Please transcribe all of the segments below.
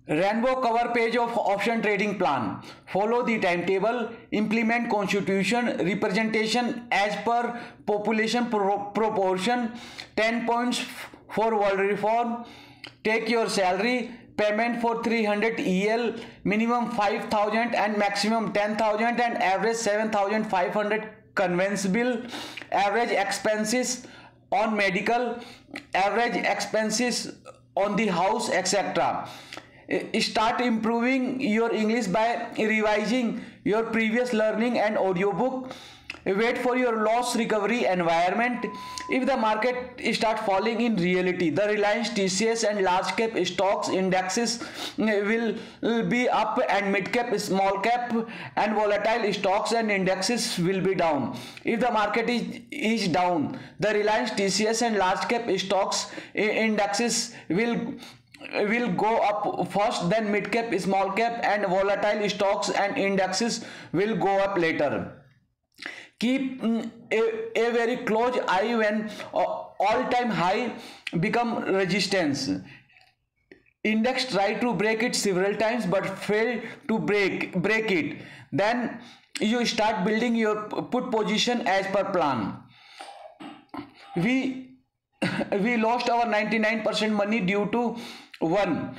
Rainbow cover page of option trading plan. Follow the timetable. Implement constitution representation as per population proportion. 10 points for world reform. Take your salary. Payment for 300 EL. Minimum 5,000 and maximum 10,000 and average 7,500 conveyance bill. Average expenses on medical. Average expenses on the house, etc. Start improving your English by revising your previous learning and audiobook. Wait for your loss recovery environment. If the market start falling in reality, the Reliance, TCS and large cap stocks indexes will be up and mid cap, small cap and volatile stocks and indexes will be down. If the market is down, the Reliance, TCS and large cap stocks indexes will go up first, then mid cap, small cap and volatile stocks and indexes will go up later. Keep a very close eye when all-time high become resistance. Index try to break it several times but fail to break it. Then you start building your put position as per plan. We we lost our 99% money due to one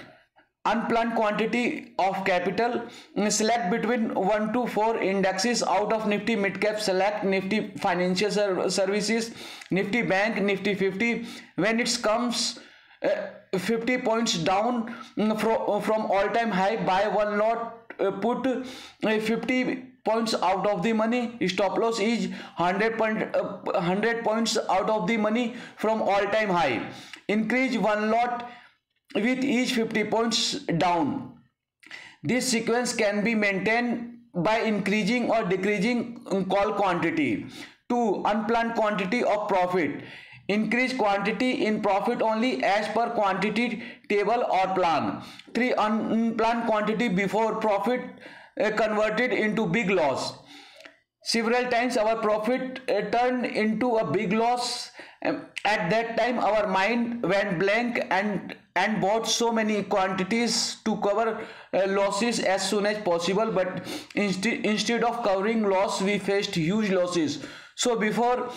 unplanned quantity of capital. Select between 1 to 4 indexes out of Nifty mid cap. Select Nifty financial services, Nifty bank, Nifty 50. When it comes 50 points down from all-time high, buy one lot, put 50 points out of the money. Stop loss is 100 points out of the money from all-time high. Increase one lot with each 50 points down. This sequence can be maintained by increasing or decreasing call quantity. 2. Unplanned quantity of profit. Increase quantity in profit only as per quantity table or plan. 3. Unplanned quantity before profit converted into big loss. Several times our profit turned into a big loss. At that time our mind went blank and bought so many quantities to cover losses as soon as possible, but instead of covering loss we faced huge losses. So before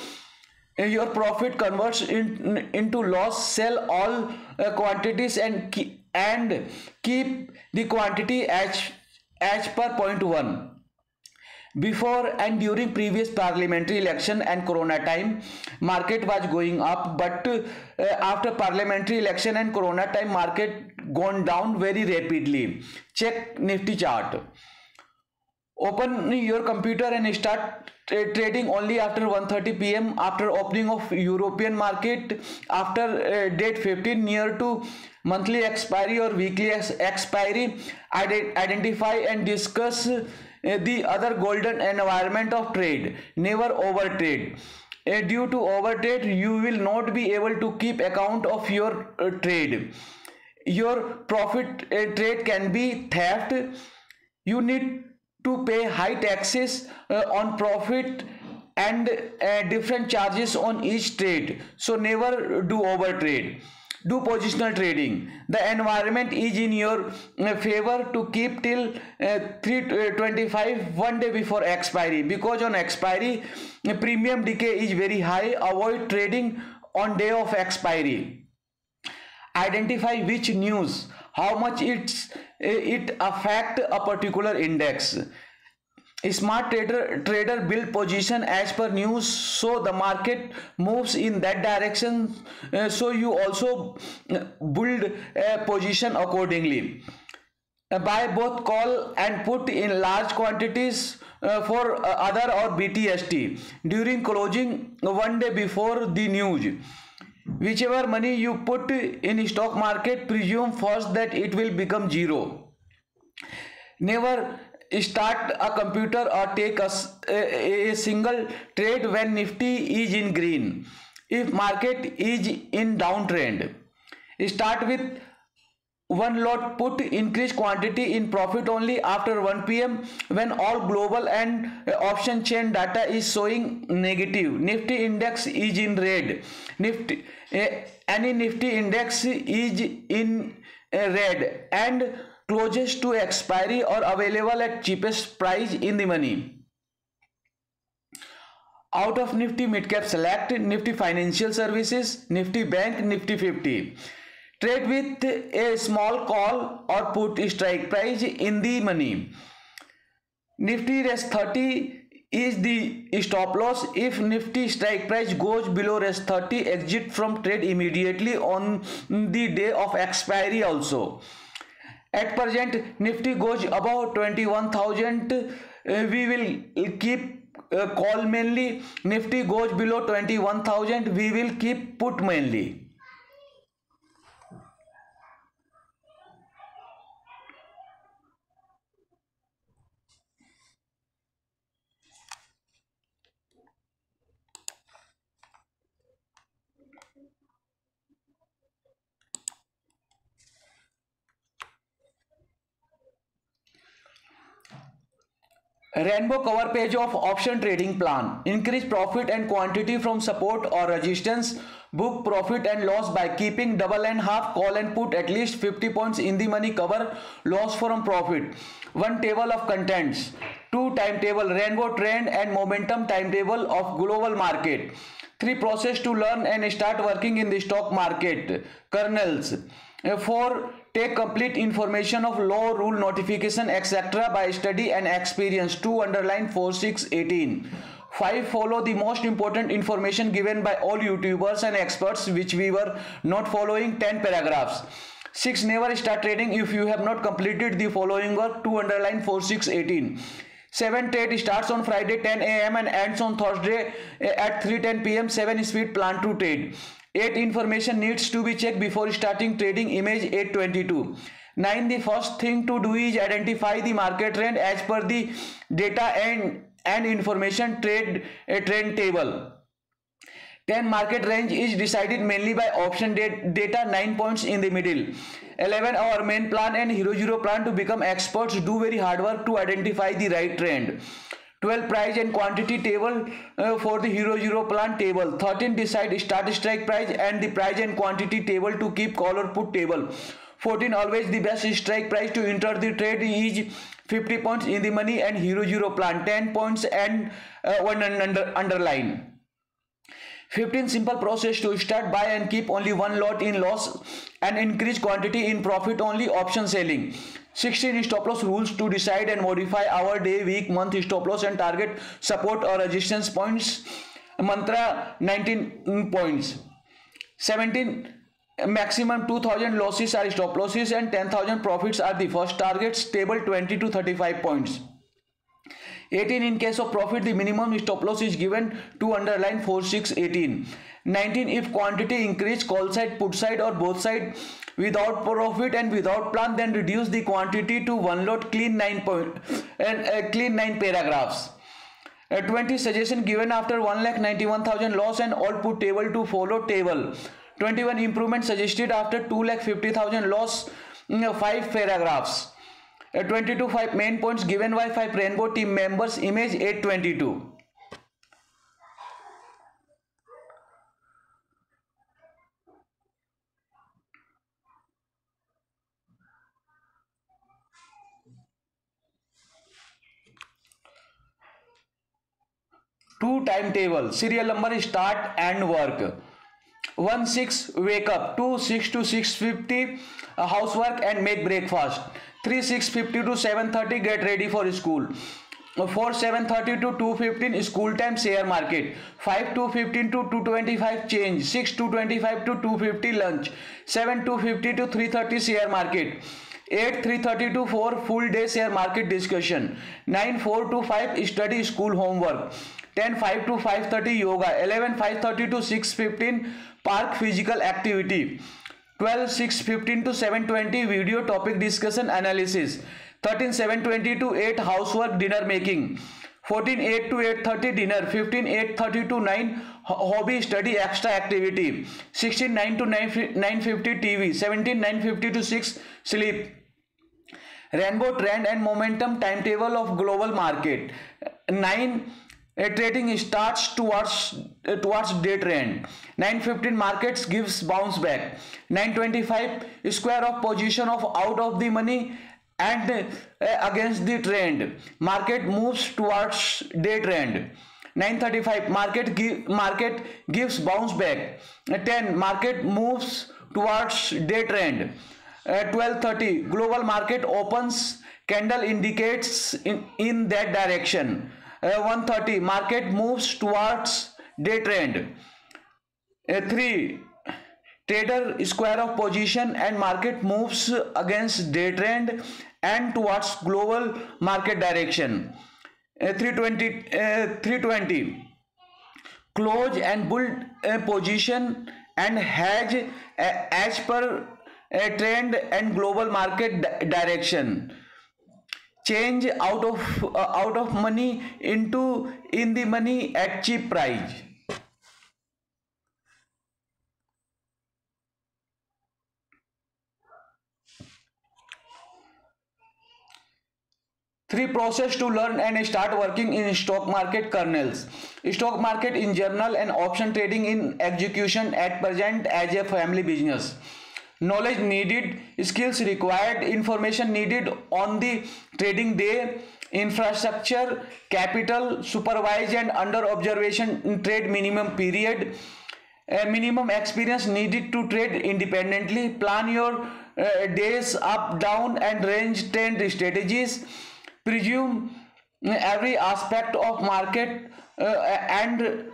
your profit converts into loss, sell all quantities and keep the quantity as per point 1. Before and during previous parliamentary election and corona time, market was going up, but after parliamentary election and corona time, market gone down very rapidly. Check Nifty chart. Open your computer and start trading only after 1:30 p.m. after opening of European market, after date 15 near to monthly expiry or weekly expiry. Identify and discuss the other golden environment of trade. Never overtrade. Due to overtrade, you will not be able to keep account of your trade. Your profit trade can be theft. You need to pay high taxes on profit and different charges on each trade. So never do overtrade. Do positional trading. The environment is in your favor to keep till 325 one day before expiry, because on expiry premium decay is very high. Avoid trading on day of expiry. Identify which news, how much it affect a particular index. A smart trader build position as per news, so the market moves in that direction, so you also build a position accordingly. Buy both call and put in large quantities for other or BTST during closing one day before the news. Whichever money you put in stock market, presume first that it will become zero. Never start a computer or take a single trade when Nifty is in green. If market is in downtrend, start with one lot, put increase quantity in profit only after 1 p.m. when all global and option chain data is showing negative. Nifty index is in red. Any Nifty index is in red and closest to expiry or available at cheapest price in the money. Out of Nifty Midcap select Nifty Financial Services, Nifty Bank, Nifty 50. Trade with a small call or put strike price in the money. Nifty Rest 30 is the stop loss. If Nifty strike price goes below Rest 30, exit from trade immediately on the day of expiry also. At present, Nifty goes above 21,000. We will keep call mainly. Nifty goes below 21,000. We will keep put mainly. Rainbow cover page of option trading plan. Increase profit and quantity from support or resistance. Book profit and loss by keeping double and half call and put at least 50 points in the money. Cover loss from profit. 1 table of contents. 2 timetable rainbow trend and momentum timetable of global market. 3 process to learn and start working in the stock market. Kernels. 4 take complete information of law, rule, notification, etc. by study and experience. 2 underline 4, 6, 18. 5 follow the most important information given by all YouTubers and experts which we were not following. 10 paragraphs. 6 never start trading if you have not completed the following work. 2 underline 4, 6, 18. 7 trade starts on Friday 10 a.m. and ends on Thursday at 3:10 p.m. 7 speed plan to trade. 8 information needs to be checked before starting trading. Image 822. 9 the first thing to do is identify the market trend as per the data and information trend table. 10 market range is decided mainly by option data. 9 points in the middle. 11 our main plan and hero zero plan to become experts. Do very hard work to identify the right trend. 12 price and quantity table for the hero zero plan table. 13 decide start strike price and the price and quantity table to keep call or put table. 14 always the best strike price to enter the trade is 50 points in the money and hero zero plan. 10 points and one underline. 15 simple process to start buy and keep only one lot in loss and increase quantity in profit only. Option selling. 16 stop loss rules to decide and modify our day, week, month stop loss and target support or resistance points. Mantra 19 points. 17 maximum 2000 losses are stop losses and 10,000 profits are the first targets. Table 20 to 35 points. 18 in case of profit the minimum stop loss is given. 2 underline 4, 6, 18. 19 if quantity increase call side, put side or both side without profit and without plan, then reduce the quantity to one lot. Clean 9 paragraphs. 20 suggestion given after 1,91,000 loss and all put table to follow table. 21 improvement suggested after 2,50,000 loss. 5 paragraphs. 22 5 main points given by 5 rainbow team members. Image 822. Two timetable serial number start and work. 1 6 wake up. 2 6 to 6:50 housework and make breakfast. 3 6:50 to 7:30 get ready for school. 4 7:30 to 2:15 school time share market. 5 2:15 to 2:25 change. 6 2:25 to 2:50 lunch. 7 2:50 to 3:30 share market. 8 3:30 to 4 full day share market discussion. 9 4 to 5 study school homework. 10 5 to 5:30 yoga. 11 5:30 to 6:15 park physical activity. 12 6:15 to 7:20 video topic discussion analysis. 13 7:20 to 8 housework dinner making. 14 8 to 8:30 dinner. 15 8:30 to 9 hobby study extra activity. 16 9 to 9:50 TV. 17 9:50 to 6 sleep. Rainbow trend and momentum timetable of global market. 9 trading starts towards day trend. 9:15 markets gives bounce back. 9:25 square of position of out of the money and against the trend. Market moves towards day trend. 9:35 market gives bounce back. 10 market moves towards day trend. 12:30 global market opens, candle indicates in that direction. 1:30 market moves towards day trend. 3 trader square of position and market moves against day trend and towards global market direction. 320 close and build a position and hedge as per a trend and global market direction. Change out of money into in the money at cheap price. Three process to learn and start working in stock market kernels. Stock market in general and option trading in execution at present as a family business. Knowledge needed, skills required, information needed on the trading day, infrastructure, capital, supervised and under observation trade minimum period, minimum experience needed to trade independently, plan your days up, down and range trend strategies, presume every aspect of market and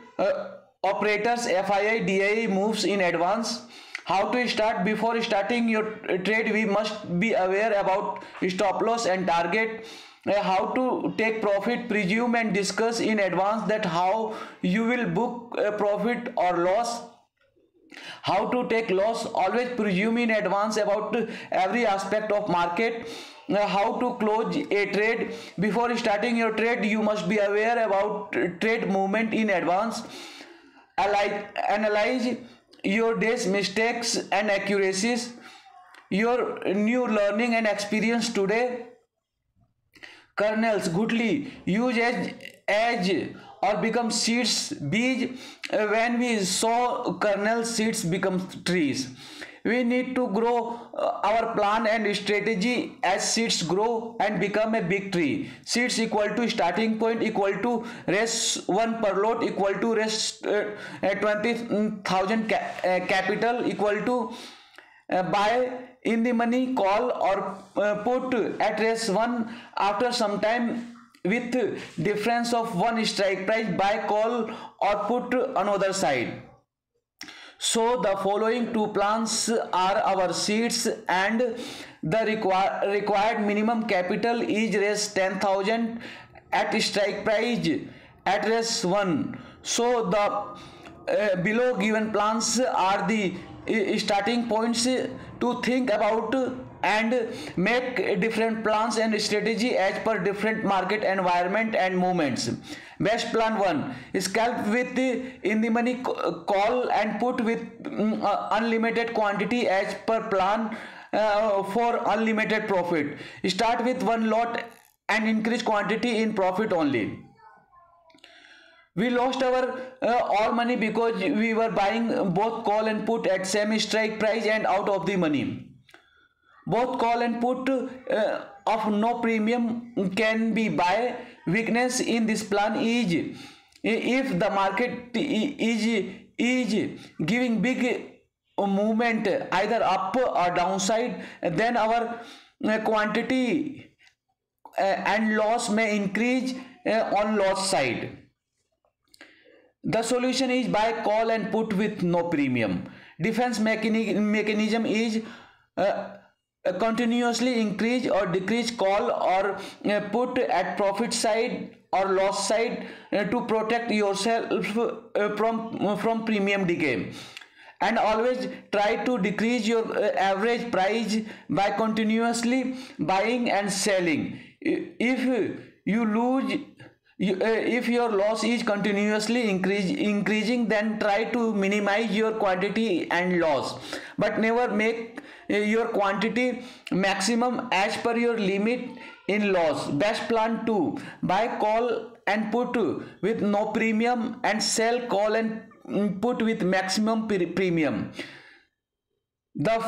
operators FII DII moves in advance. How to start? Before starting your trade we must be aware about stop loss and target. How to take profit? Presume and discuss in advance that how you will book a profit or loss. How to take loss? Always presume in advance about every aspect of market. How to close a trade? Before starting your trade you must be aware about trade movement in advance. Analyze your day's mistakes and accuracies, your new learning and experience today. Kernels goodly use as or become seeds. Bees, when we sow kernels, seeds become trees. We need to grow our plan and strategy as seeds grow and become a big tree. Seeds equal to starting point equal to raise 1 per lot equal to raise 20,000 capital equal to buy in the money, call or put at raise 1 after some time with difference of 1 strike price, buy, call or put another side. So the following two plans are our seeds and the required minimum capital is raise 10,000 at strike price at raise 1. So the below given plans are the starting points to think about and make different plans and strategy as per different market environment and movements. Best plan 1 scalp with in the money, call and put with unlimited quantity as per plan for unlimited profit. Start with 1 lot and increase quantity in profit only. We lost our all money because we were buying both call and put at same strike price and out of the money. Both call and put of no premium can be buy. Weakness in this plan is if the market is giving big movement either up or downside, then our quantity and loss may increase on loss side. The solution is buy call and put with no premium. Defense mechanism is continuously increase or decrease call or put at profit side or loss side to protect yourself from premium decay. And always try to decrease your average price by continuously buying and selling. If you lose if your loss is continuously increasing, then try to minimize your quantity and loss, but never make your quantity maximum as per your limit in loss. Best plan 2 buy call and put with no premium and sell call and put with maximum premium. The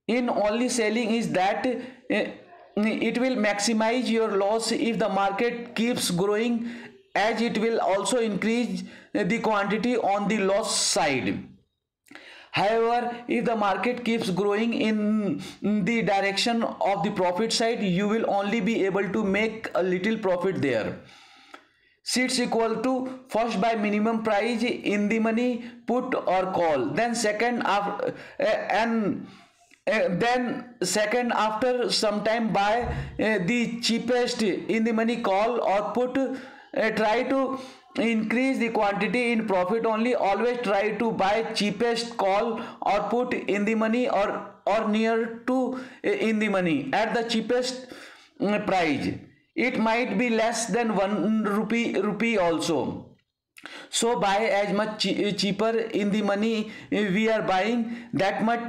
in only selling is that it will maximize your loss if the market keeps growing, as it will also increase the quantity on the loss side. However, if the market keeps growing in the direction of the profit side, you will only be able to make a little profit there. Seats equal to first by minimum price in the money put or call, then second after and then second after some time buy the cheapest in the money call or put. Try to increase the quantity in profit only. Always try to buy cheapest call or put in the money or near to in the money at the cheapest price. It might be less than 1 rupee also. So buy as much cheaper in the money we are buying, that much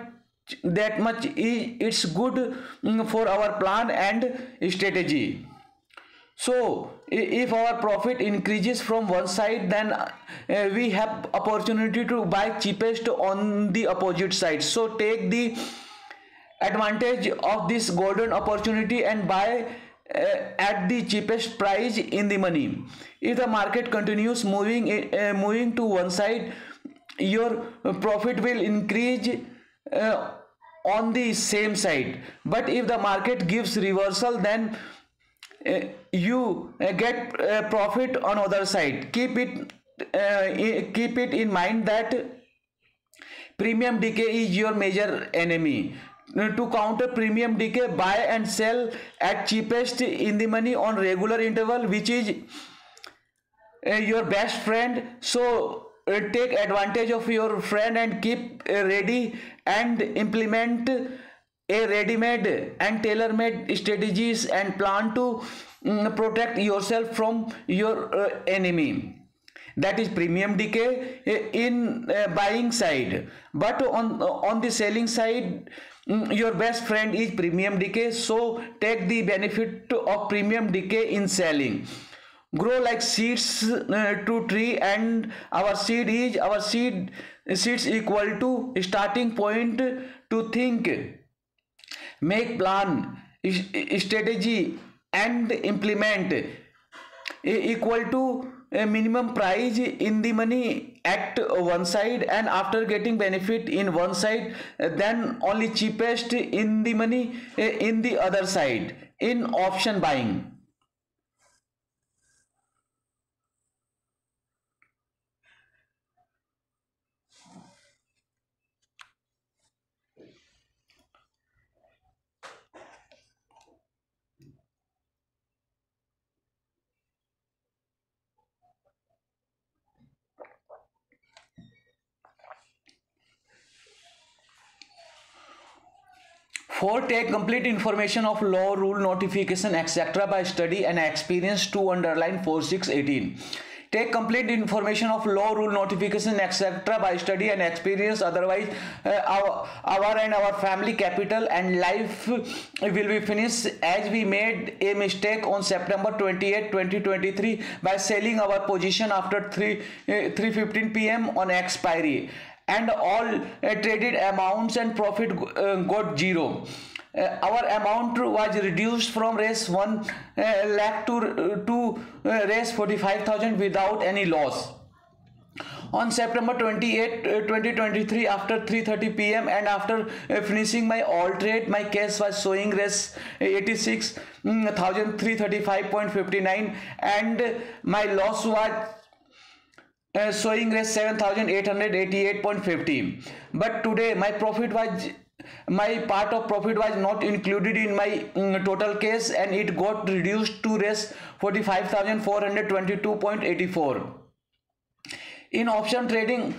it's good for our plan and strategy. So if our profit increases from one side, then we have opportunity to buy cheapest on the opposite side. So take the advantage of this golden opportunity and buy at the cheapest price in the money. If the market continues moving to one side, your profit will increase uh, on the same side. But if the market gives reversal, then you get profit on other side. Keep it in mind that premium decay is your major enemy. To counter premium decay, buy and sell at cheapest in the money on regular interval, which is your best friend. So take advantage of your friend and keep ready and implement a ready-made and tailor-made strategies and plan to protect yourself from your enemy, that is premium decay in buying side. But on the selling side, your best friend is premium decay. So take the benefit of premium decay in selling. Grow like seeds to tree, and our seeds equal to starting point to think, make plan, strategy and implement equal to a minimum price in the money at one side, and after getting benefit in one side, then only cheapest in the money in the other side in option buying. For take complete information of law, rule, notification, etc. by study and experience to underline 4618. Take complete information of law, rule, notification, etc. by study and experience. Otherwise, our and our family capital and life will be finished, as we made a mistake on September 28, 2023 by selling our position after 3:15 p.m. on expiry, and all traded amounts and profit got zero. Our amount was reduced from raise 1 lakh to raise 45,000 without any loss. On September 28, 2023, after 3:30 p.m. and after finishing my all trade, my cash was showing raise 86,335.59, and my loss was showing as 7,888.50. But today my part of profit was not included in my total case, and it got reduced to res 45,422.84. In option trading,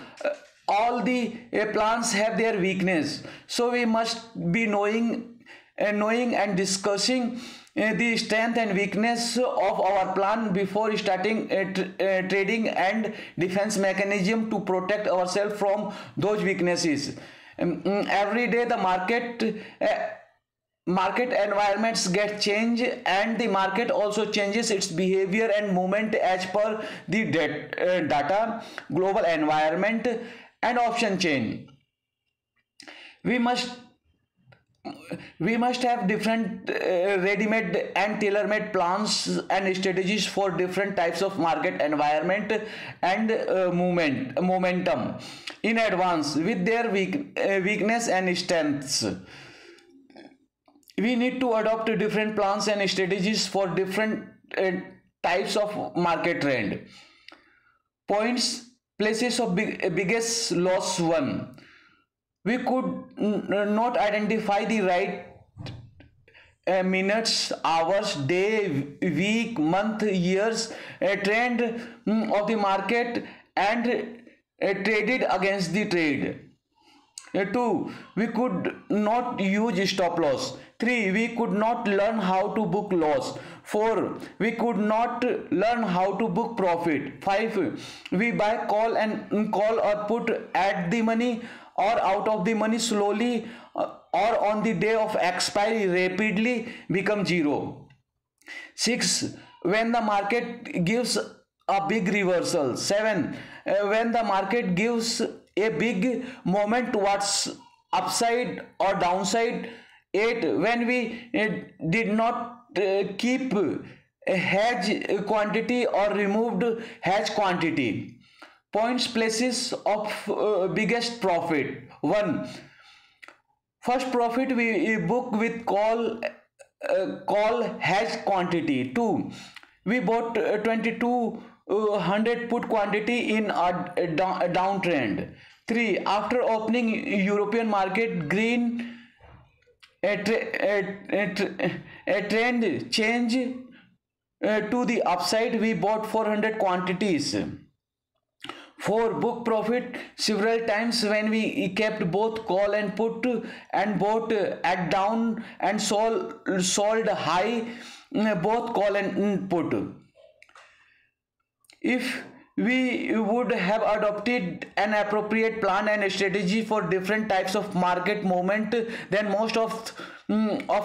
all the plans have their weakness, so we must be knowing and discussing the strength and weakness of our plan before starting trading, and defense mechanism to protect ourselves from those weaknesses. Every day the market environments get changed, and the market also changes its behavior and movement as per the data, global environment and option change. We must we must have different ready-made and tailor-made plans and strategies for different types of market environment and momentum in advance with their weakness and strengths. We need to adopt different plans and strategies for different types of market trend. Points, places of biggest loss. One, we could not identify the right minutes, hours, day, week, month, years, trend of the market, and traded against the trade. 2, we could not use stop loss. 3, we could not learn how to book loss. 4, we could not learn how to book profit. 5, we buy call or put at the money or out of the money slowly or on the day of expiry rapidly become zero. 6, when the market gives a big reversal. 7, when the market gives a big moment towards upside or downside. 8, when we did not keep a hedge quantity or removed hedge quantity. Points, places of biggest profit. 1, first profit we book with call hedge quantity. 2, we bought 2200 put quantity in a downtrend. 3, after opening European market green, a trend change to the upside, we bought 400 quantities. 4, book profit several times when we kept both call and put and bought at down and sold high both call and put. If we would have adopted an appropriate plan and strategy for different types of market movement, then most of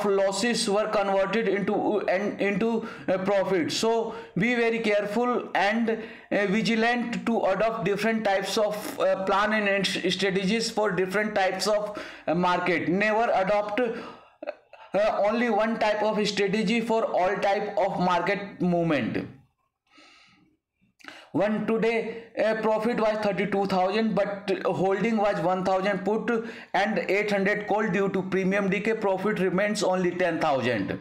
losses were converted into profit. So be very careful and vigilant to adopt different types of plan and strategies for different types of market. Never adopt only one type of strategy for all type of market movement. One, today profit was 32,000 but holding was 1,000 put and 800 call. Due to premium decay, profit remains only 10,000.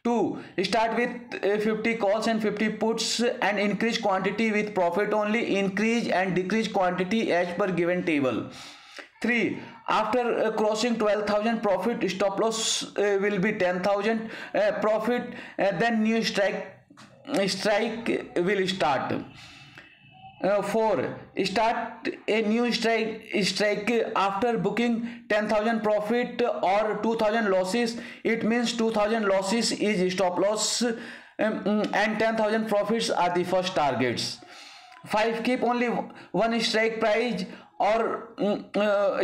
2, start with 50 calls and 50 puts and increase quantity with profit only. Increase and decrease quantity as per given table. 3, after crossing 12,000 profit, stop loss will be 10,000 profit, then new strike will start. 4, start a new strike after booking 10,000 profit or 2,000 losses. It means 2,000 losses is stop loss and 10,000 profits are the first targets. 5, keep only one strike price or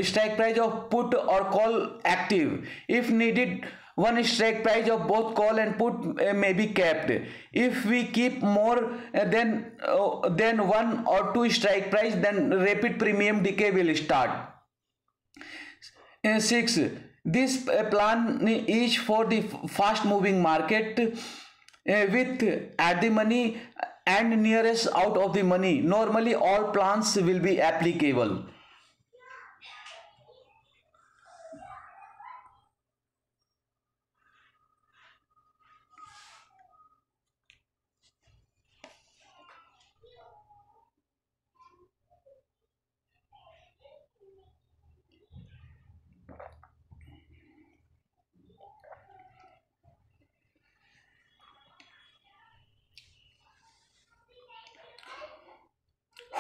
strike price of put or call active. If needed, one strike price of both call and put may be kept. If we keep more than one or two strike price, then rapid premium decay will start. 6, this plan is for the fast moving market with at the money and nearest out of the money. Normally all plans will be applicable.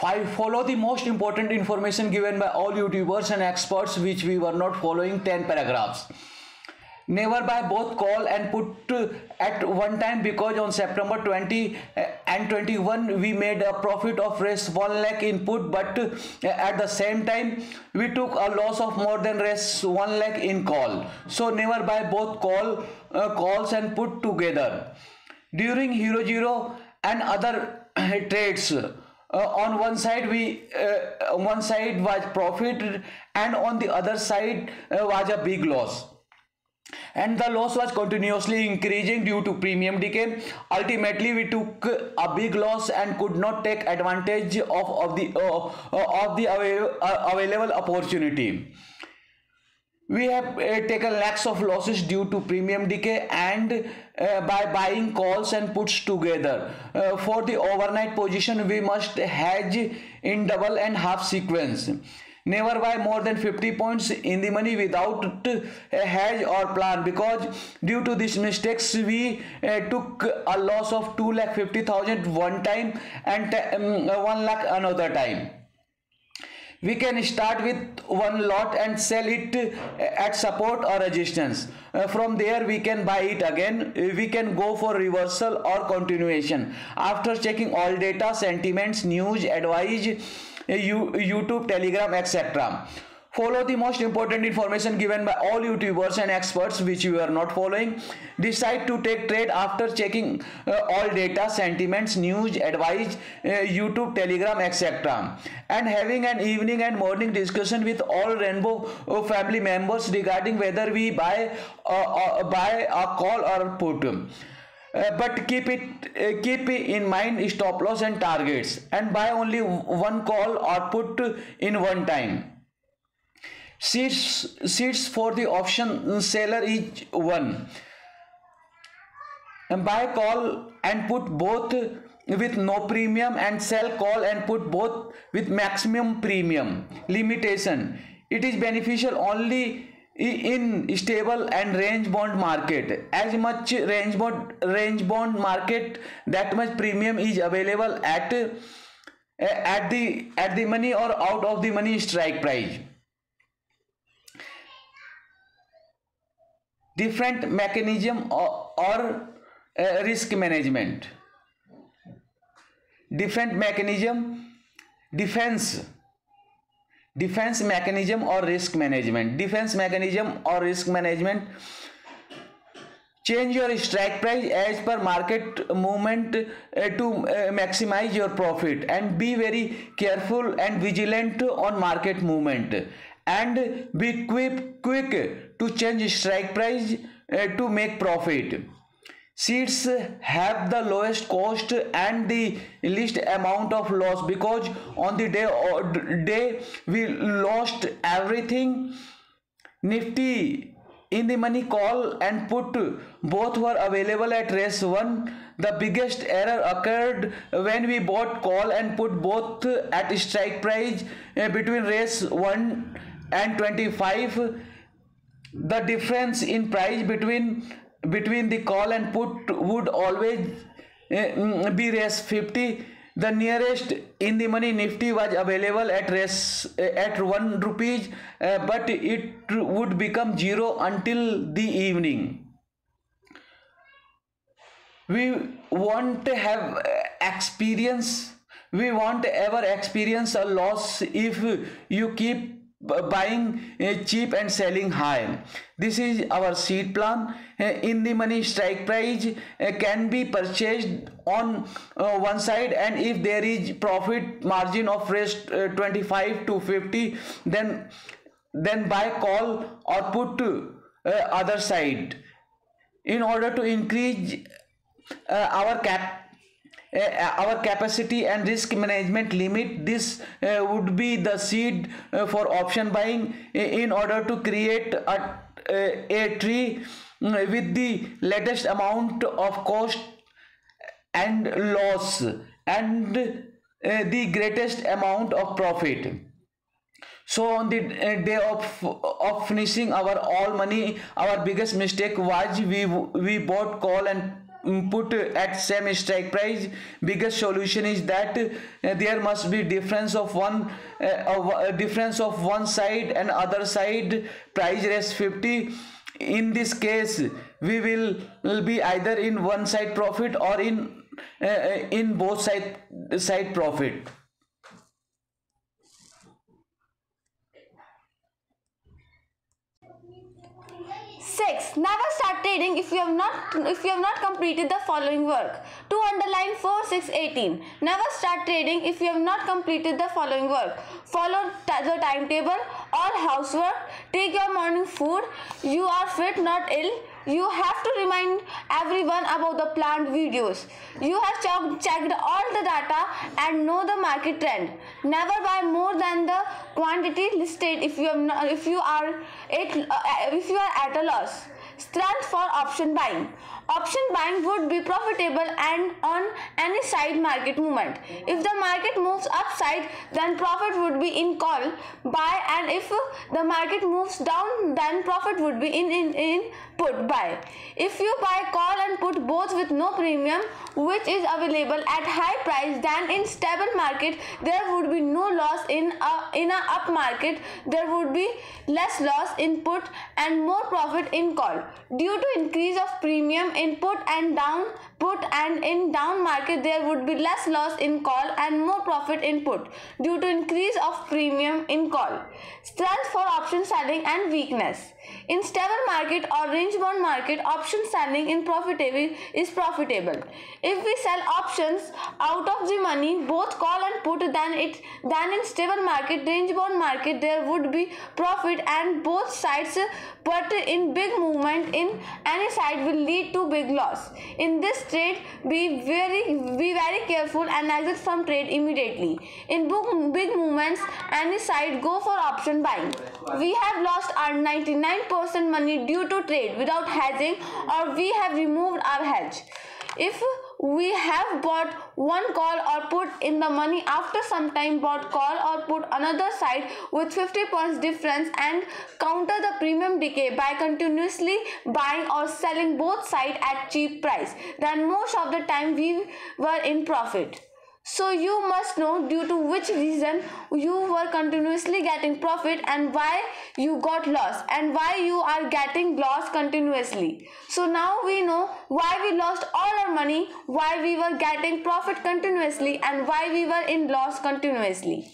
I follow the most important information given by all YouTubers and experts which we were not following. 10 paragraphs. Never buy both call and put at one time, because on September 20 and 21 we made a profit of rest 1 lakh in put, but at the same time we took a loss of more than rest 1 lakh in call. So never buy both calls and put together. During Hero Zero and other trades, on one side was profit and on the other side was a big loss. and the loss was continuously increasing due to premium decay. Ultimately, we took a big loss and could not take advantage of the available opportunity. We have taken lakhs of losses due to premium decay and by buying calls and puts together. For the overnight position, we must hedge in double and half sequence. Never buy more than 50 points in the money without a hedge or plan, because due to these mistakes we took a loss of 2,50,000 one time and 1 lakh another time. We can start with one lot and sell it at support or resistance. From there we can buy it again. We can go for reversal or continuation after checking all data, sentiments, news, advice, YouTube, Telegram, etc. Follow the most important information given by all YouTubers and experts which you are not following. Decide to take trade after checking all data, sentiments, news, advice, YouTube, Telegram, etc. And having an evening and morning discussion with all Rainbow family members regarding whether we buy a call or put. But keep in mind stop loss and targets, and buy only one call or put in one time. Seats for the option seller is 1. And buy call and put both with no premium, and sell call and put both with maximum premium. Limitation: it is beneficial only in stable and range bound market. As much range bound market, that much premium is available at the money or out of the money strike price. Different mechanism or risk management. Different mechanism: defense mechanism or risk management. Defense mechanism or risk management: change your strike price as per market movement to maximize your profit, and be very careful and vigilant on market movement, and be quick to change strike price to make profit. Seeds have the lowest cost and the least amount of loss, because on the day we lost everything. Nifty in the money call and put both were available at race 1. The biggest error occurred when we bought call and put both at strike price between race 1 and 25. The difference in price between the call and put would always be race 50. The nearest in the money Nifty was available at 1 rupees, but it would become 0 until the evening. We won't ever experience a loss if you keep buying cheap and selling high. This is our seed plan. In the money strike price can be purchased on one side, and if there is profit margin of rest 25 to 50, then buy call or put other side. In order to increase our capacity and risk management limit, this would be the seed for option buying. In order to create a tree with the latest amount of cost and loss and the greatest amount of profit. So on the day of finishing our all money, our biggest mistake was we bought call and put at same strike price. Biggest solution is that there must be difference of one side and other side price raise 50. In this case we will be either in one side profit or in both side profit. 6. Never start trading if you have not completed the following work. To underline 4, 6, 18. Never start trading if you have not completed the following work. Follow the timetable, all housework, Take your morning food. You are fit, not ill. You have to remind everyone about the planned videos. You have checked all the data and know the market trend. Never buy more than the quantity listed if you are at a loss. Stand for option buying. Option buying would be profitable and on any side market movement. If the market moves upside, then profit would be in call buy, and if the market moves down, then profit would be in put buy. If you buy call and put both with no premium, which is available at high price, then in stable market there would be no loss. In a up market there would be less loss in put and more profit in call. Due to increase of premium in put and in down market there would be less loss in call and more profit in put due to increase of premium in call. Strength for option selling and weakness. In stable market or range bound market, option selling is profitable. If we sell options out of the money, both call and put, then in stable market, range bound market, there would be profit and both sides, but in big movement in any side will lead to big loss. In this trade, be very careful and exit from trade immediately. In big movements, any side, go for option buying. We have lost our 99% money due to trade without hedging, or we have removed our hedge. If we have bought one call or put in the money, after some time bought call or put another side with 50 points difference and counter the premium decay by continuously buying or selling both sides at cheap price, then most of the time we were in profit. So you must know due to which reason you were continuously getting profit and why you got loss and why you are getting loss continuously. So now we know why we lost all our money, why we were getting profit continuously, and why we were in loss continuously.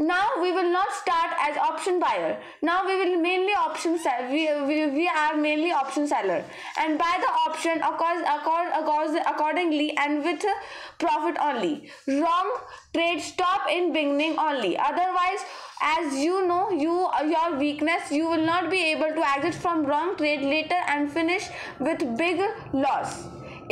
Now we will not start as option buyer. Now we will mainly option sell. We are mainly option seller and buy the option accordingly and with profit only. Wrong trade stop in beginning only. Otherwise, as you know your weakness, you will not be able to exit from wrong trade later and finish with big loss.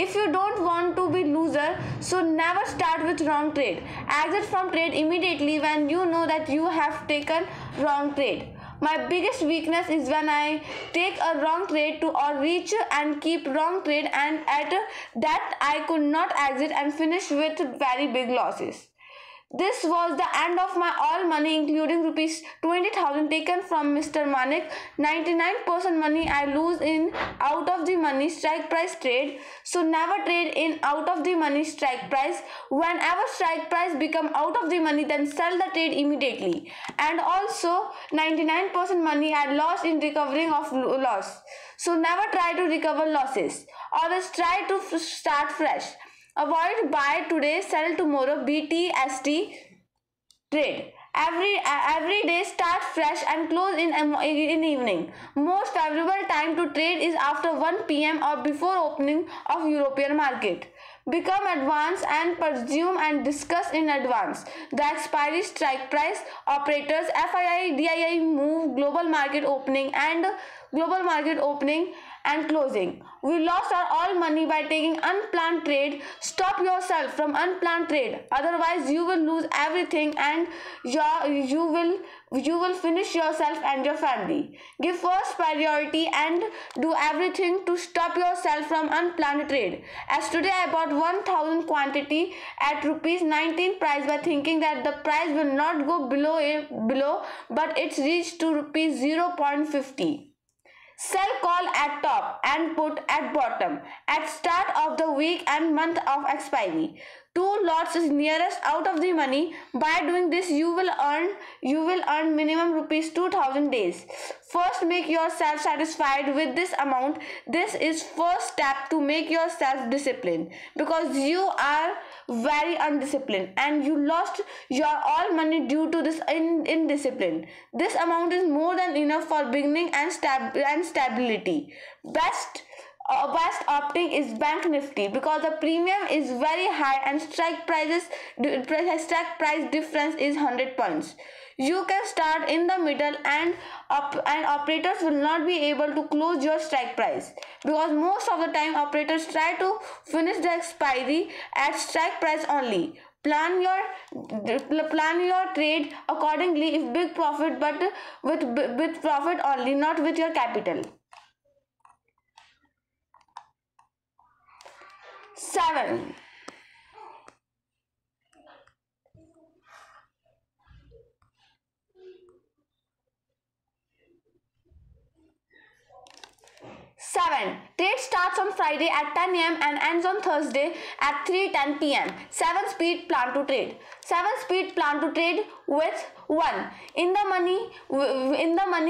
If you don't want to be loser, so never start with wrong trade. Exit from trade immediately when you know that you have taken wrong trade. My biggest weakness is when I take a wrong trade or reach and keep wrong trade, and at that I could not exit and finish with very big losses. This was the end of my all money, including rupees 20,000 taken from Mr. Manik. 99% money I lose in out of the money strike price trade. So never trade in out of the money strike price. Whenever strike price become out of the money, then sell the trade immediately. And also 99% money I lost in recovering of loss. So never try to recover losses. Always try to start fresh. Avoid buy today, sell tomorrow, BTST trade. Every day start fresh and close in evening. Most favorable time to trade is after 1 p.m. or before opening of European market. Become advanced and presume and discuss in advance the expiry strike price, operators, FII, DII move, global market opening and closing. We lost our all money by taking unplanned trade. Stop yourself from unplanned trade. Otherwise, you will lose everything and you will finish yourself and your family. Give first priority and do everything to stop yourself from unplanned trade. As today I bought 1,000 quantity at rupees 19 price by thinking that the price will not go below, but it's reached to rupees 0.50. Sell call at top and put at bottom at start of the week and month of expiry. 2 lots is nearest out of the money. By doing this, you will earn minimum rupees 2,000 days. First, make yourself satisfied with this amount. This is first step to make yourself disciplined, because you are very undisciplined and you lost your all money due to this indiscipline. This amount is more than enough for beginning and stability. Best opting is Bank Nifty because the premium is very high and strike price difference is 100 points. You can start in the middle and operators will not be able to close your strike price, because most of the time operators try to finish the expiry at strike price only. Plan your trade accordingly if big profit, but with profit only, not with your capital. 7. Trade starts on Friday at 10 a.m. and ends on Thursday at 3:10 p.m. 7. Speed plan to trade. 7. Speed plan to trade with 1. In the money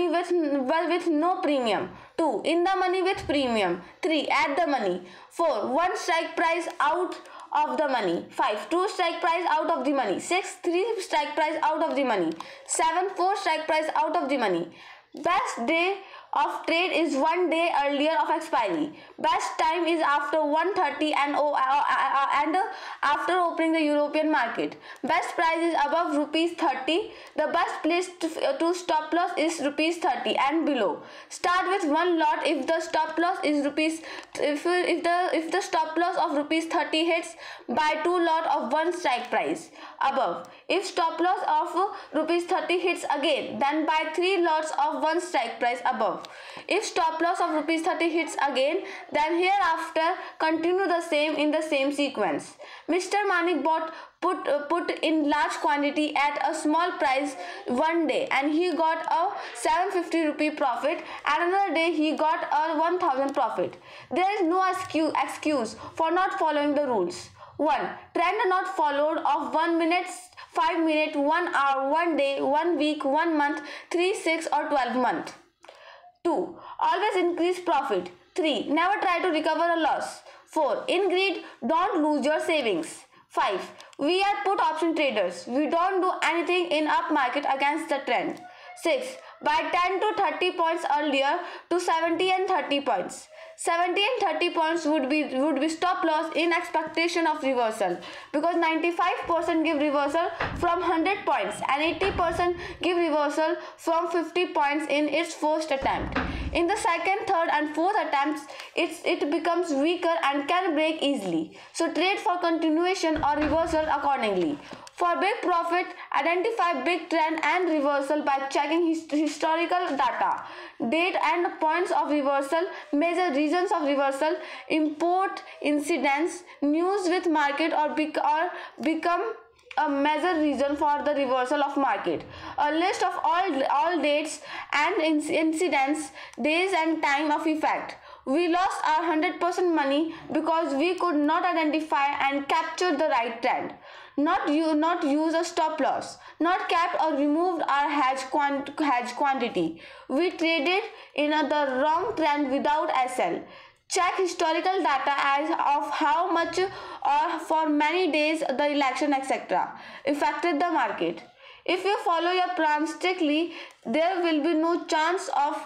with no premium. 2. In the money with premium. 3. At the money. 4. 1 strike price out of the money. 5. 2 strike price out of the money. 6. 3 strike price out of the money. 7. 4 strike price out of the money. Best day of trade is 1 day earlier of expiry. Best time is after 1:30 and after opening the European market. Best price is above rupees 30. The best place to stop loss is rupees 30 and below. Start with 1 lot if the stop loss is rupees if the stop loss of rupees 30 hits. Buy 2 lot of 1 strike price above. If stop loss of rupees 30 hits again, then buy 3 lots of 1 strike price above. If stop loss of rupees 30 hits again, then hereafter continue the same in the same sequence. Mr. Manik put in large quantity at a small price one day and he got a 750 rupee profit, and another day he got a 1000 profit. There is no excuse for not following the rules. 1. Trend not followed of 1 minute, 5 minute, 1 hour, 1 day, 1 week, 1 month, 3, 6 or 12 month. 2. Always increase profit. 3. Never try to recover a loss. 4. In greed, don't lose your savings. 5. We are put option traders. We don't do anything in up market against the trend. 6. Buy 10 to 30 points earlier to 70 and 30 points. 70 and 30 points would be stop loss in expectation of reversal, because 95% give reversal from 100 points and 80% give reversal from 50 points in its first attempt. In the second, third and fourth attempts, it becomes weaker and can break easily. So trade for continuation or reversal accordingly. For big profit, identify big trend and reversal by checking historical data, date and points of reversal, measure regions of reversal, import incidents, news with market or become a measure reason for the reversal of market. A list of all dates and incidents, days and time of effect. We lost our 100% money because we could not identify and capture the right trend. Not use a stop loss, not capped or removed our hedge quantity. We traded in the wrong trend without SL. Check historical data as of how much or for many days the election etc. affected the market. If you follow your plan strictly, there will be no chance of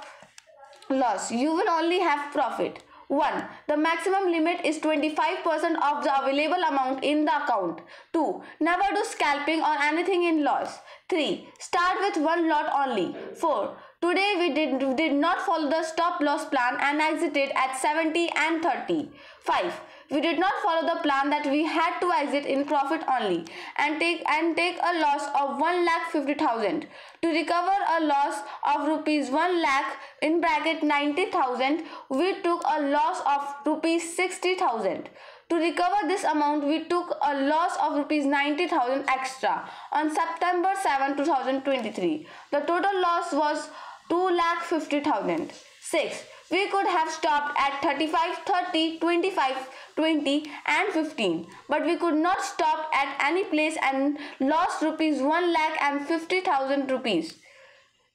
loss. You will only have profit. 1. The maximum limit is 25% of the available amount in the account. 2. Never do scalping or anything in loss. 3. Start with 1 lot only. 4. Today we did not follow the stop loss plan and exited at 70 and 30. 5. We did not follow the plan that we had to exit in profit only and take a loss of 1,50,000. To recover a loss of rupees 1 lakh in bracket 90,000, we took a loss of rupees 60,000. To recover this amount, we took a loss of rupees 90,000 extra on September 7, 2023. The total loss was 2,50,000. 6. We could have stopped at 35, 30, 25, 20 and 15, but we could not stop at any place and lost rupees 1,50,000 rupees.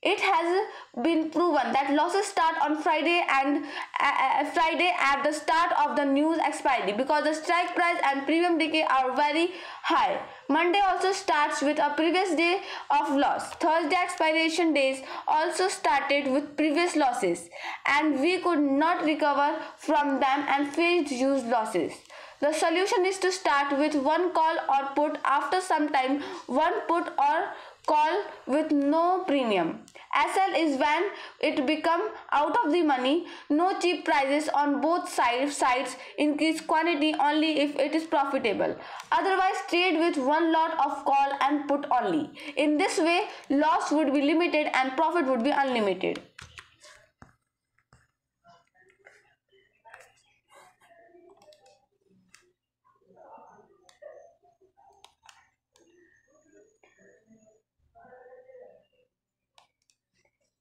It has been proven that losses start on Friday at the start of the news expiry, because the strike price and premium decay are very high. Monday also starts with a previous day of loss. Thursday expiration days also started with previous losses, and we could not recover from them and faced huge losses. The solution is to start with 1 call or put, after some time 1 put or Call with no premium. SL is when it become out of the money. No cheap prices on both sides. Increase quantity only if it is profitable. Otherwise, trade with one lot of call and put only. In this way, loss would be limited and profit would be unlimited.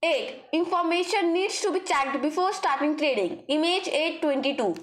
Eight. Information needs to be checked before starting trading. Image 822.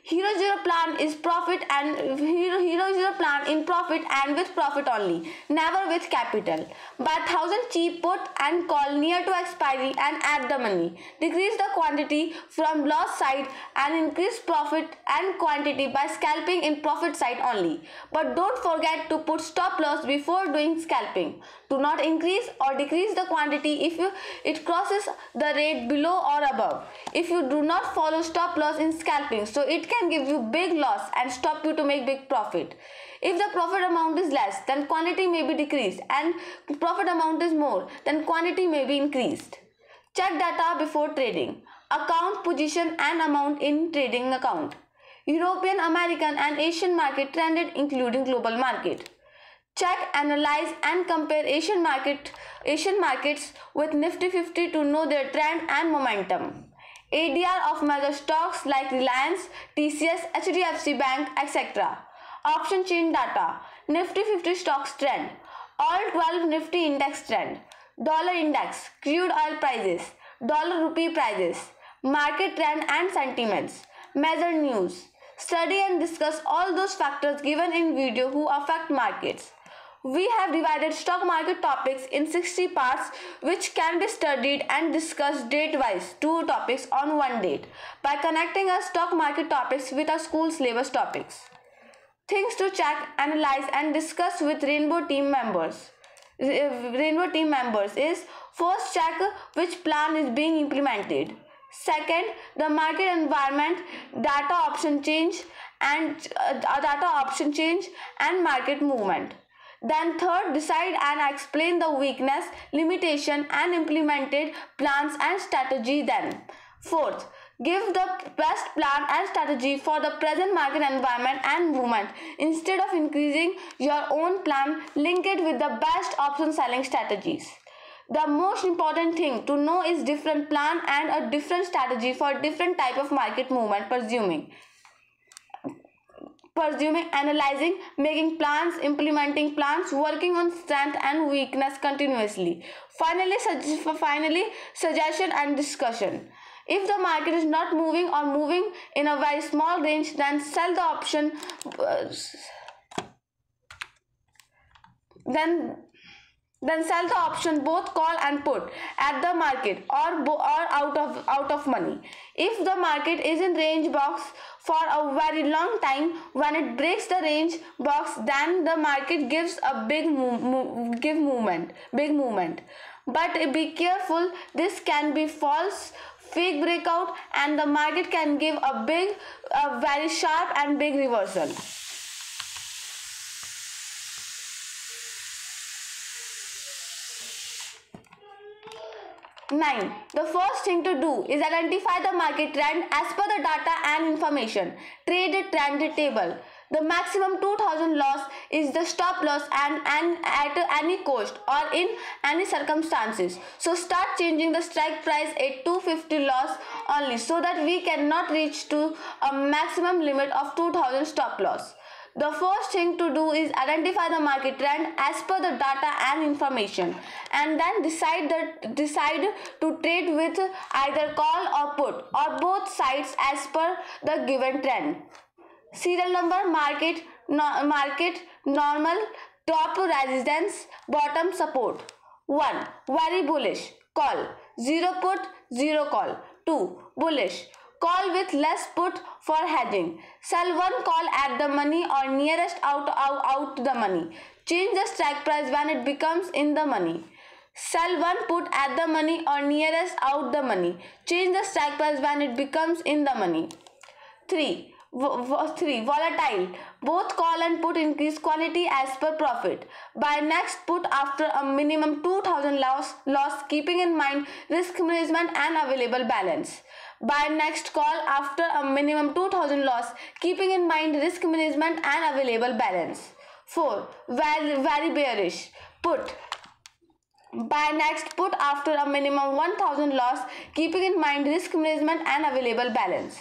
Hero Zero plan is profit and Hero Zero plan in profit and with profit only, never with capital. Buy 1000 cheap put and call near to expiry and add the money. Decrease the quantity from loss side and increase profit and quantity by scalping in profit side only. But don't forget to put stop loss before doing scalping. Do not increase or decrease the quantity if it crosses the rate below or above. If you do not follow stop loss in scalping, so it can give you big loss and stop you to make big profit. If the profit amount is less, then quantity may be decreased, and profit amount is more, then quantity may be increased. Check data before trading. Account position and amount in trading account. European, American and Asian market trended including global market. Check, analyze and compare Asian markets with Nifty 50 to know their trend and momentum. ADR of major stocks like Reliance, TCS, HDFC Bank, etc. Option chain data. Nifty 50 stocks trend. All 12 Nifty index trend. Dollar index, crude oil prices, dollar rupee prices, market trend and sentiments. Major news. Study and discuss all those factors given in video who affect markets. We have divided stock market topics in 60 parts which can be studied and discussed date-wise, 2 topics on one date, by connecting our stock market topics with our school syllabus topics. Things to check, analyze and discuss with Rainbow team members. Rainbow team members is: first, check which plan is being implemented. Second, the market environment, data option change and market movement. Then third, decide and explain the weakness, limitation and implemented plans and strategy then. Fourth, give the best plan and strategy for the present market environment and movement. Instead of increasing your own plan, link it with the best option selling strategies. The most important thing to know is different plan and a different strategy for different type of market movement, analyzing, making plans, implementing plans, working on strength and weakness continuously. Finally, suggestion and discussion. If the market is not moving or moving in a very small range, then sell the option. Then sell the option both call and put at the market or out of money. If the market is in range box for a very long time, when it breaks the range box, then the market gives a big movement. But be careful, this can be false, fake breakout, and the market can give a very sharp and big reversal. 9. The first thing to do is identify the market trend as per the data and information. Trade trend table. The maximum 2000 loss is the stop loss and at any cost or in any circumstances. So start changing the strike price at 250 loss only, so that we cannot reach to a maximum limit of 2000 stop loss. The first thing to do is identify the market trend as per the data and information, and then decide to trade with either call or put or both sides as per the given trend. Serial number, market normal, top resistance, bottom support. 1. Very bullish, call, 0 put, 0 call. 2. Bullish, call with less put for hedging. Sell one call at the money or nearest out the money. Change the strike price when it becomes in the money. Sell one put at the money or nearest out the money. Change the strike price when it becomes in the money. 3. 3. Volatile. Both call and put increase quantity as per profit. Buy next put after a minimum 2000 loss keeping in mind risk management and available balance. Buy next call after a minimum 2000 loss keeping in mind risk management and available balance. 4. Very bearish. Put. Buy next put after a minimum 1000 loss keeping in mind risk management and available balance.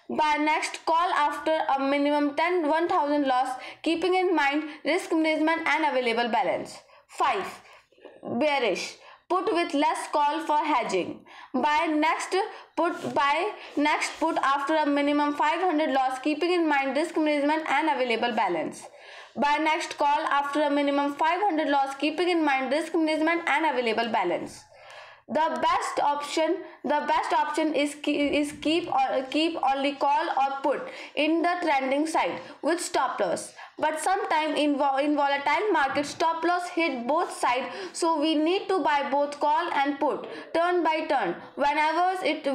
Buy next call after a minimum 1000 loss keeping in mind risk management and available balance. 5. Bearish. Put with less call for hedging. Buy next put after a minimum 500 loss keeping in mind risk management and available balance. Buy next call after a minimum 500 loss keeping in mind risk management and available balance. The best option is keep only call or put in the trending side with stop loss. But sometime in volatile market stop loss hit both sides, so we need to buy both call and put turn by turn whenever it's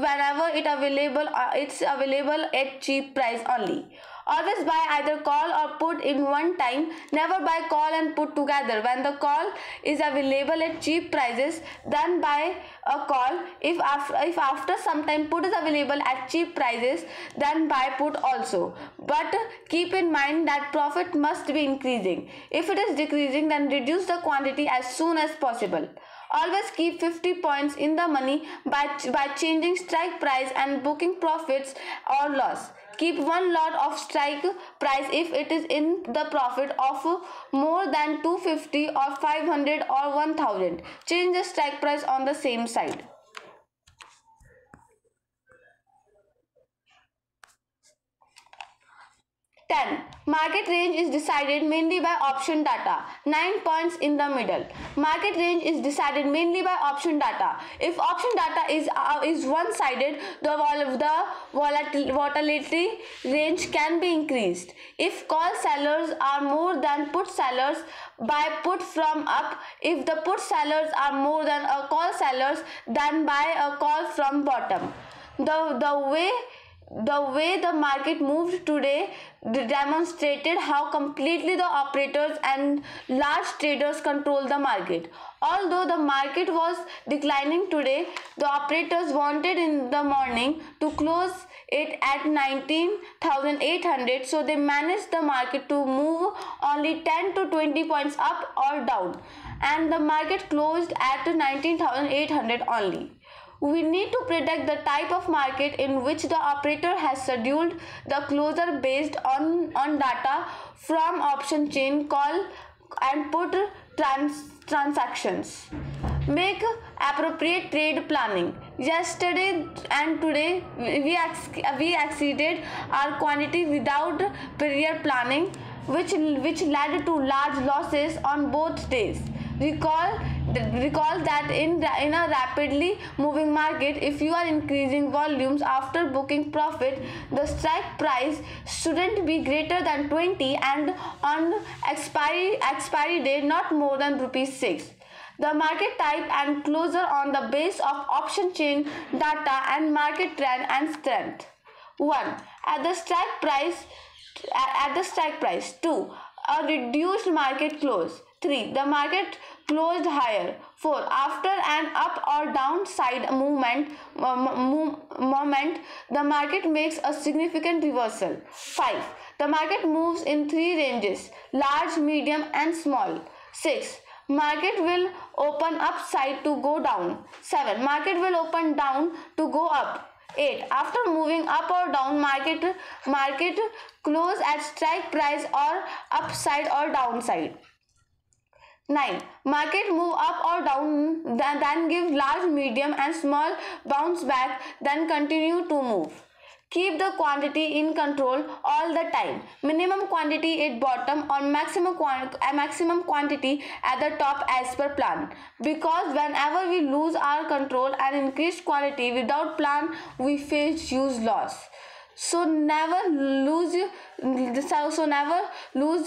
available at cheap price only. Always buy either call or put in one time. Never buy call and put together. When the call is available at cheap prices, then buy a call. If after some time put is available at cheap prices, then buy put also. But keep in mind that profit must be increasing. If it is decreasing, then reduce the quantity as soon as possible. Always keep 50 points in the money by changing strike price and booking profits or loss. Keep one lot of strike price if it is in the profit of more than 250 or 500 or 1000. Change the strike price on the same side. 10. Market range is decided mainly by option data. 9 points in the middle. Market range is decided mainly by option data. If option data is one-sided, the volatility range can be increased. If call sellers are more than put sellers, buy put from up. If the put sellers are more than a call sellers, then buy a call from bottom. The way the market moved today demonstrated how completely the operators and large traders control the market. Although the market was declining today, the operators wanted in the morning to close it at 19,800, so they managed the market to move only 10 to 20 points up or down, and the market closed at 19,800 only. We need to predict the type of market in which the operator has scheduled the closure based on data from option chain, call and put transactions. Make appropriate trade planning. Yesterday and today we exceeded our quantity without prior planning, which led to large losses on both days. Recall that in a rapidly moving market, if you are increasing volumes after booking profit, the strike price shouldn't be greater than 20 and on expiry day not more than ₹6. The market type and closure on the base of option chain data and market trend and strength. 1. At the strike price. 2. A reduced market close. 3. The market closed higher. 4. After an up or downside moment, the market makes a significant reversal. 5. The market moves in 3 ranges: large, medium and small. 6. Market will open upside to go down. 7. Market will open down to go up. 8. After moving up or down, market close at strike price or upside or downside. 9. Market move up or down, then give large, medium and small bounce back, then continue to move. Keep the quantity in control all the time. Minimum quantity at bottom or maximum quantity at the top as per plan. Because whenever we lose our control and increase quantity without plan, we face huge loss. So never lose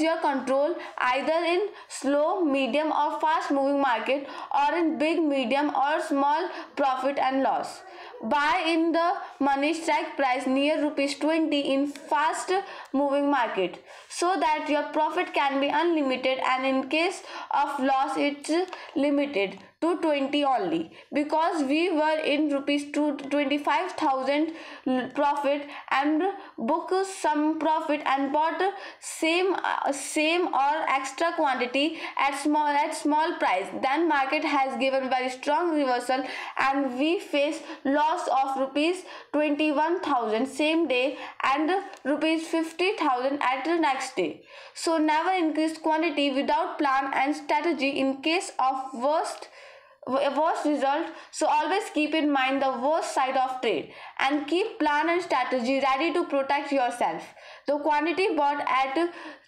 your control either in slow, medium or fast moving market or in big, medium or small profit and loss. Buy in the money strike price near rupees 20 in fast moving market so that your profit can be unlimited, and in case of loss it's limited to 20 only. Because we were in rupees 25,000 profit and book some profit and bought same or extra quantity at small price, then market has given very strong reversal and we face loss of rupees 21,000 same day and rupees 50,000 at the next day. So never increase quantity without plan and strategy in case of worst result. So always keep in mind the worst side of trade and keep plan and strategy ready to protect yourself. The quantity bought at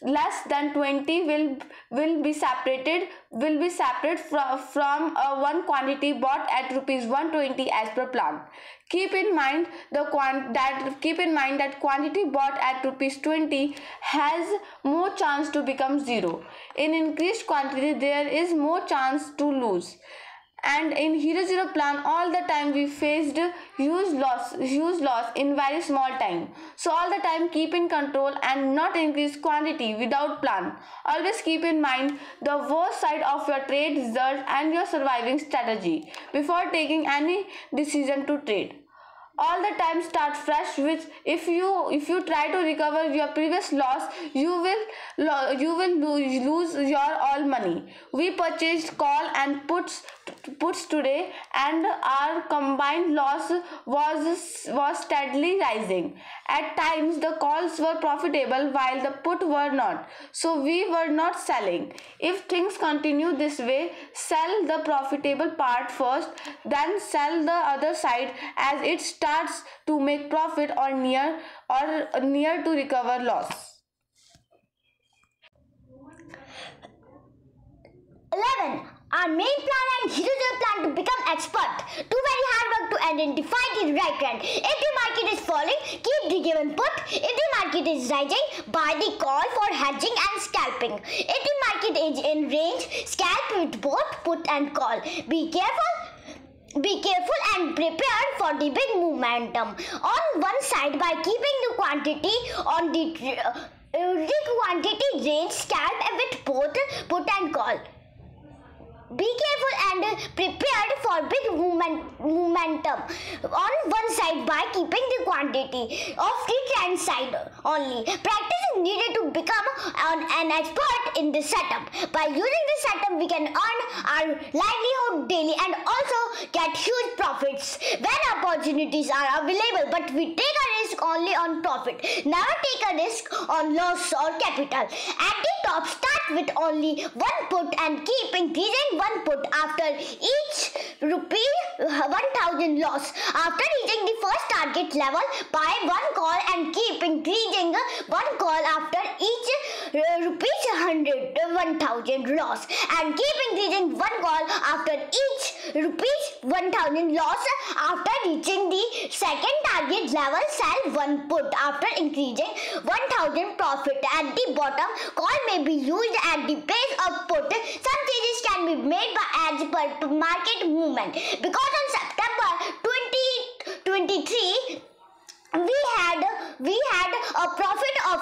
less than 20 will be separate from one quantity bought at rupees 120 as per plan. Keep in mind that quantity bought at rupees 20 has more chance to become zero. In increased quantity there is more chance to lose. And in Hero Zero plan, all the time we faced huge loss in very small time. So all the time keep in control and not increase quantity without plan. Always keep in mind the worst side of your trade result and your surviving strategy before taking any decision to trade. All the time start fresh with if you try to recover your previous loss, you will lose your all money. We purchased call and puts today and our combined loss was steadily rising. At times the calls were profitable while the put were not, so we were not selling. If things continue this way, sell the profitable part first, then sell the other side as it starts to make profit or near to recover loss. 11. Our main plan and Hero Zero plan to become expert. Do very hard work to identify the right trend. If the market is falling, keep the given put. If the market is rising, buy the call for hedging and scalping. If the market is in range, scalp with both put and call. Be careful and prepared for the big momentum. On one side, by keeping the quantity on the quantity range, scalp with both put and call. Be careful and prepared for big momentum. On one side, by keeping the quantity of the trend side only. Practice is needed to become an expert in this setup. By using this setup, we can earn our livelihood daily and also get huge profits when opportunities are available. But we take a risk only on profit. Never take a risk on loss or capital. At the top, start with only one put and keep increasing one put after each rupee 1,000 loss. After reaching the first target level, buy one call and keep increasing one call after each rupees 1,000 loss, and keep increasing one call after each rupees 1,000 loss. After reaching the second target level, sell one put after increasing 1,000 profit. At the bottom, call may be used at the place of put. Some changes can be made by as per market movement. Because on September 2023, we had a profit of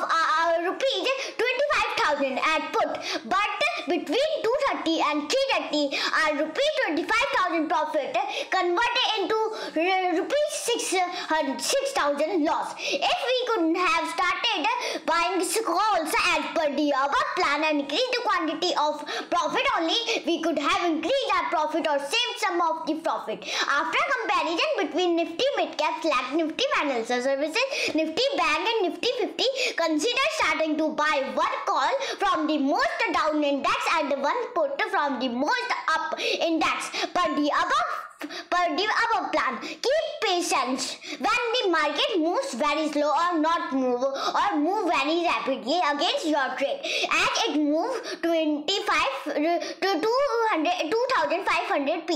rupees 25,000 at put, but between 230 and 330, our rupees 25,000 profit converted into rupees 6,000 loss. If we could have started buying calls as per the above plan and increased the quantity of profit only, we could have increased our profit or saved some of the profit. After comparison between Nifty Midcap, Select Nifty Financial Services, Nifty Bank and Nifty 50, consider starting to buy one call from the most down index and one put from the most up index per the above plan. Keep patience when the market moves very slow or not move or move very rapidly against your trade. As it moves 25 to 2,500p.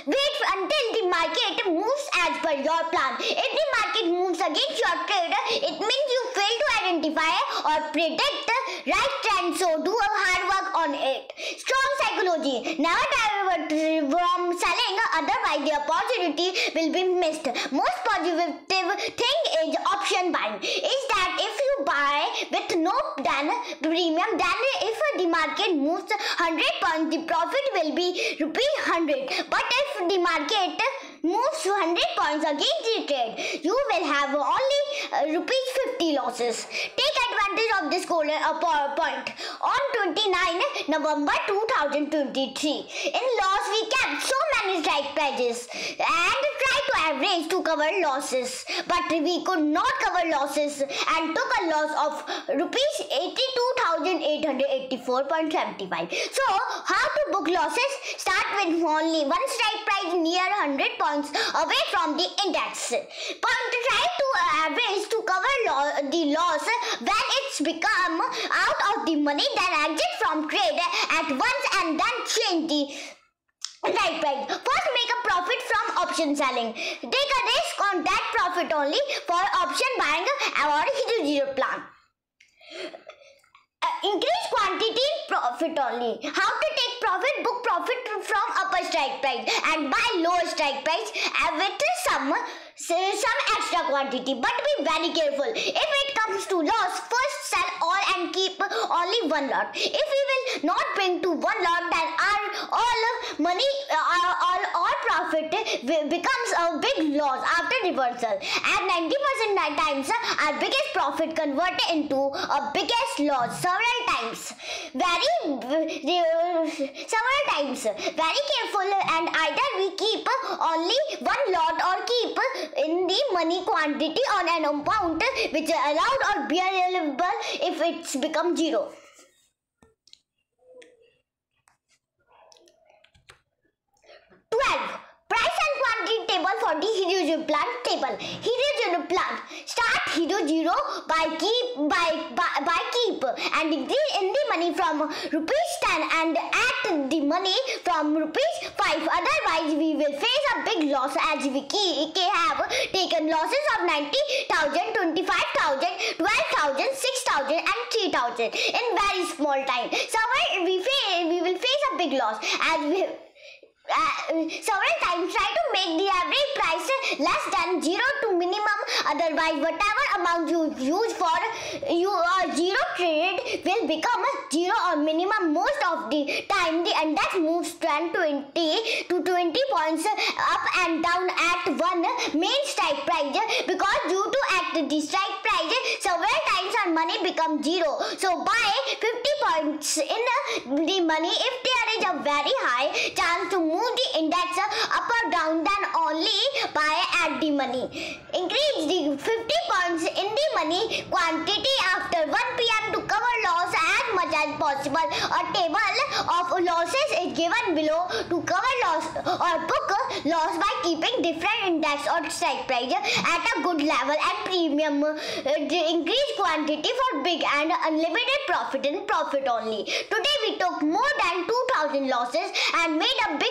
Wait until the market moves as per your plan. If the market moves against your trade, it means you fail to identify or predict right trend, so do a hard work on it. Strong psychology. Never divert from selling, otherwise the opportunity will be missed. Most positive thing is option buying. Is that if you buy with no premium, then if the market moves 100 points, the profit will be ₹100. But if the market moves 100 points against the trade, you will have only ₹50 losses. Take advantage of this golden point. On 29 November 2023, in loss we kept so many strike prices and tried to average to cover losses, but we could not cover losses and took a loss of ₹82,884.75. So how to book losses? Start with only one strike price near 100 points away from the index. Try to average to cover the loss. When it's become out of the money, then exit from trade at once and then change the strike price. First, make a profit from option selling. Take a risk on that profit only for option buying or Hero Zero plan. Increase quantity, profit only. How to take profit? Book profit from upper strike price and buy lower strike price with some extra quantity, but be very careful. If it comes to loss, first sell all and keep only one lot. If we will not bring to one lot, then our all money, all profit becomes a big loss after reversal. At 90% times, our biggest profit converted into a biggest loss several times. Several times. Very careful, and either we keep only one lot or keep in the money quantity on an amount which is allowed or bearable if it's become zero. 12. Price and quantity table for the Hero Zero plan table. Hero Zero plan. Start Hero Zero by keep and increase in the money from ₹10 and add the money from ₹5. Otherwise, we will face a big loss as we have taken losses of 90,000, 25,000, 12,000, 6,000 and 3,000 in very small time. So we will face a big loss as we several times. Try to make the average price less than zero to minimum. Otherwise, whatever amount you use for your zero trade will become zero or minimum. Most of the time, the index moves 20 to 20 points up and down at one main strike price, because due to the strike price, several times our money becomes zero. So buy 50 points in the money if there is a very high chance to move the index up or down, then only buy at the money. Increase the 50 points in the money quantity after 1 p.m. to cover loss as much as possible. A table of losses is given below to cover loss or book loss by keeping different index or strike price at a good level and premium. Increase quantity for big and unlimited profit and profit only. Today we took more than 2,000 losses and made a big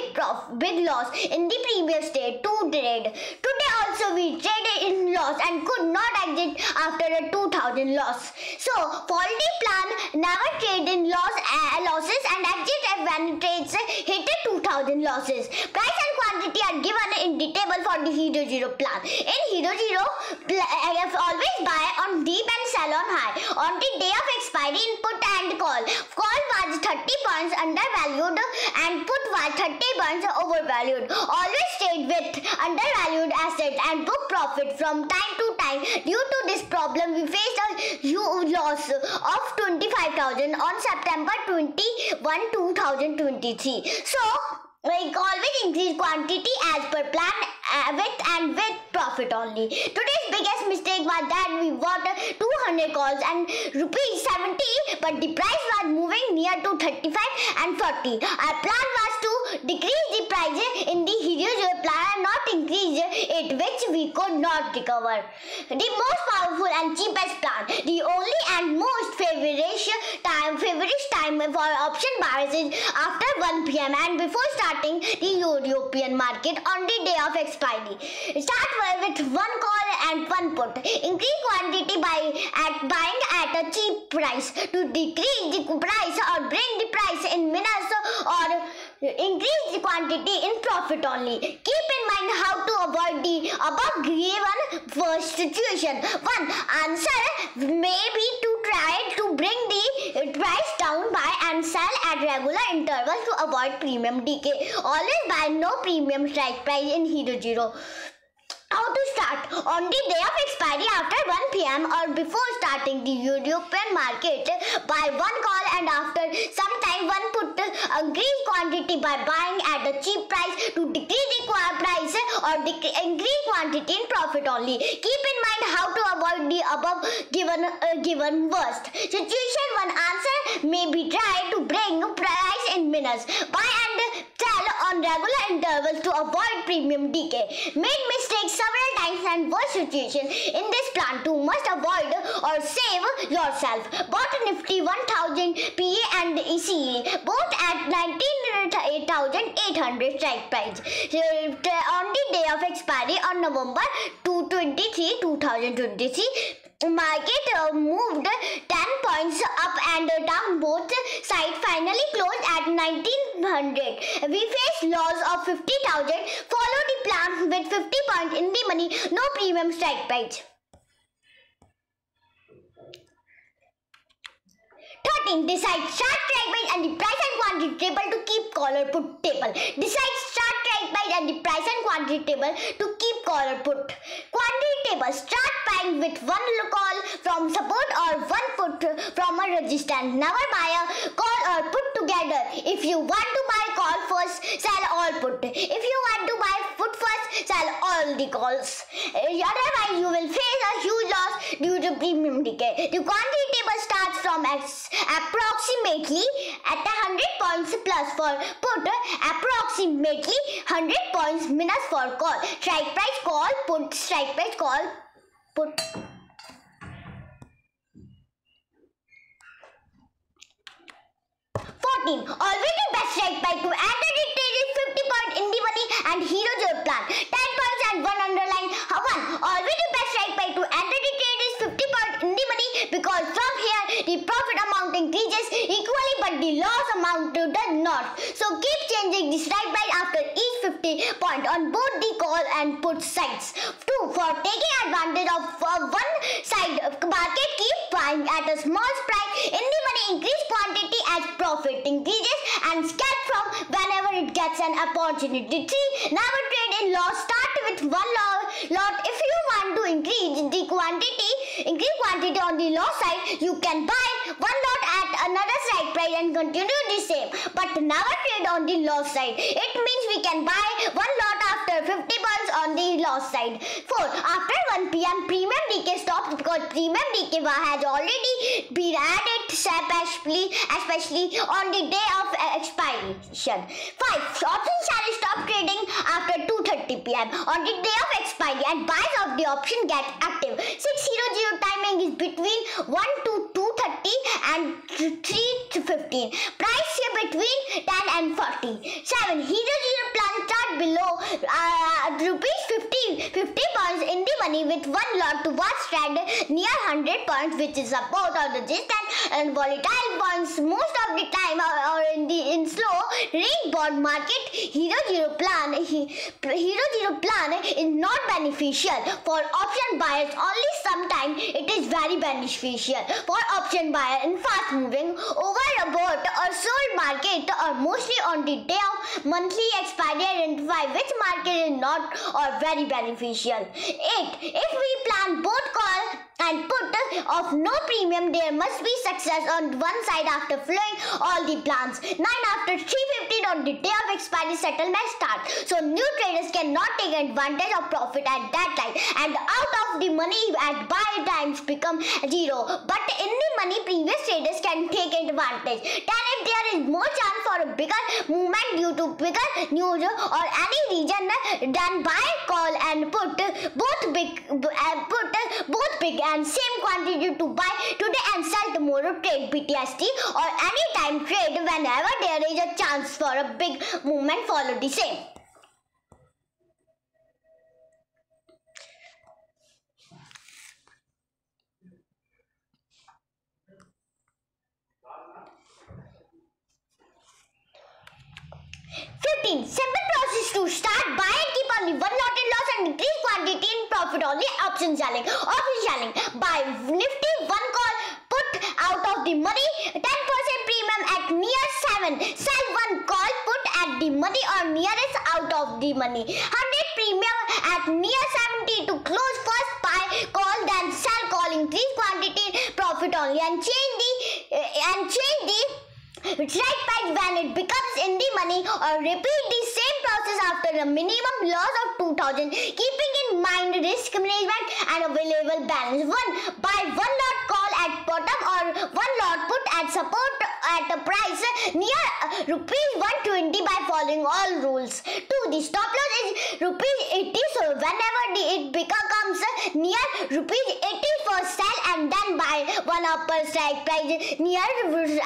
loss in the previous day 2 trade. Today also we traded in loss and could not exit after a 2,000 loss. So follow the plan. Never trade in losses and exit when trades hit 2,000 losses. Price and quantity are given in the table for the Hero Zero plan. In Hero Zero, always buy on deep and sell on high. On the day of expiry, input and call. Call was 30 points undervalued and put was 30 points overvalued. Always trade with undervalued assets and book profit from time to time. Due to this problem, we faced a huge loss of 25,000 on September 21, 2023. So, like always increase quantity as per plan with profit only. Today's biggest mistake was that we bought 200 calls and ₹70, but the price was moving near to 35 and 40. Our plan was to decrease the price in the Hero Zero plan and not increase it, which we could not recover. The most powerful and cheapest plan, the only and most favorite time for option buyers is after 1 p.m. and before starting the European market on the day of expiry. Start with one call and one put. Increase quantity by buying at a cheap price to decrease the price or bring the price in minutes or increase the quantity in profit only. Keep in mind how to avoid the above given first situation. 1. Answer may be to try to bring the price down, buy and sell at regular intervals to avoid premium decay. Always buy no premium strike price in Hero Zero. How to start? On the day of expiry after 1 p.m. or before starting the European market, buy one call and after some time one put. Increase quantity by buying at a cheap price to decrease the price or increase quantity in profit only. Keep in mind how to avoid the above given worst situation. One answer may be try to bring price in minutes. Buy and sell on regular intervals to avoid premium decay. Made mistakes several times and worst situation in this plan too must avoid or save yourself. Bought Nifty 1000 PA and ECE both at 19,800 strike price on the day of expiry on November 23, 2023. Market moved 10 points up and down both sides, finally closed at 1900. We faced loss of 50,000. Follow the plan with 50 points in the money, no premium strike price. 13. Decide start strike price and the price and quantity table to keep call or put table. Decide start strike price and the price and quantity table to keep call or put. Quantity table. Start buying with one call from support or one put from a resistance. Never buy a call or put together. If you want to buy call first, sell all put. If you want to buy put first, sell all the calls. Otherwise, you will face a huge loss due to premium decay. The quantity table starts from approximately at 100 points plus for put, approximately 100 points minus for call. Strike price call put, strike price call put. 14. Always the best strike price to enter the trade is 50 points in the money and Hero Zero plan. 10 points and one underline. 1. Always the best strike price to enter the trade is 50 points in the money because from here the profit amount increases equally but the loss amount does not. So keep changing the strike price after each 50 point on both the call and put sides. 2. For taking advantage of one side market, keep buying at a small price in the money, increase quantity as profit increases and scalp from whenever it gets an opportunity. 3. Never trade in loss. Start with one lot. If you want to increase quantity on the loss side, you can buy one lot at another strike price and continue the same, but never trade on the loss side. It means we can buy one lot after 50 points on the loss side. 4. After 1 p.m. premium decay stops because premium decay has already been added, especially on the day of expiration. 5. Option shall stop trading after 2:30 p.m. on the day of expiry and buys of the option get active. 6:00 timing is between 1 to 2:30 and 3 to 15. Price here between 10 and 40. 7. Hero Zero plan start below rupees 50 points in the money with one lot to watch trend near 100 points, which is support or resistance and volatile points most of the time or in slow range bond market. Hero Zero plan is not beneficial for option buyers. Only sometimes it is very beneficial for option buyer in fast moving overbought or sold market or mostly on the day of monthly expiry. Identify which market is not or very beneficial. 8. If we plan both call and put of no premium, there must be success on one side after flowing all the plans. 9. After 350 guaranteed on the day of expiry settlement start. So new traders cannot take advantage of profit at that time, and out of the money at buy times become zero. But in the money, previous traders can take advantage. Then if there is more chance for a bigger movement due to bigger news or any reason, then buy, call and put both big and same quantity to buy today and sell tomorrow, trade BTST or any time trade whenever there is a chance for a big movement, follow the same. Simple process to start, buy and keep only one lot in loss and increase quantity in profit only. Option selling. Buy Nifty 1 call, put out of the money, 10% premium at near 7. Sell 1 call, put at the money or nearest out of the money. 100 premium at near 70 to close first buy, call, then sell, call, increase quantity, profit only, and change the strike price when it becomes in the money, or repeat the same process after a minimum loss of 2000, keeping in mind risk management and available balance. 1. Buy 1 lot call at bottom or 1 lot put at support at a price near rupees 120 by following all rules. 2. The stop loss is rupees 80, so whenever it becomes near rupees 80 first sell and then buy 1 upper strike price near rupees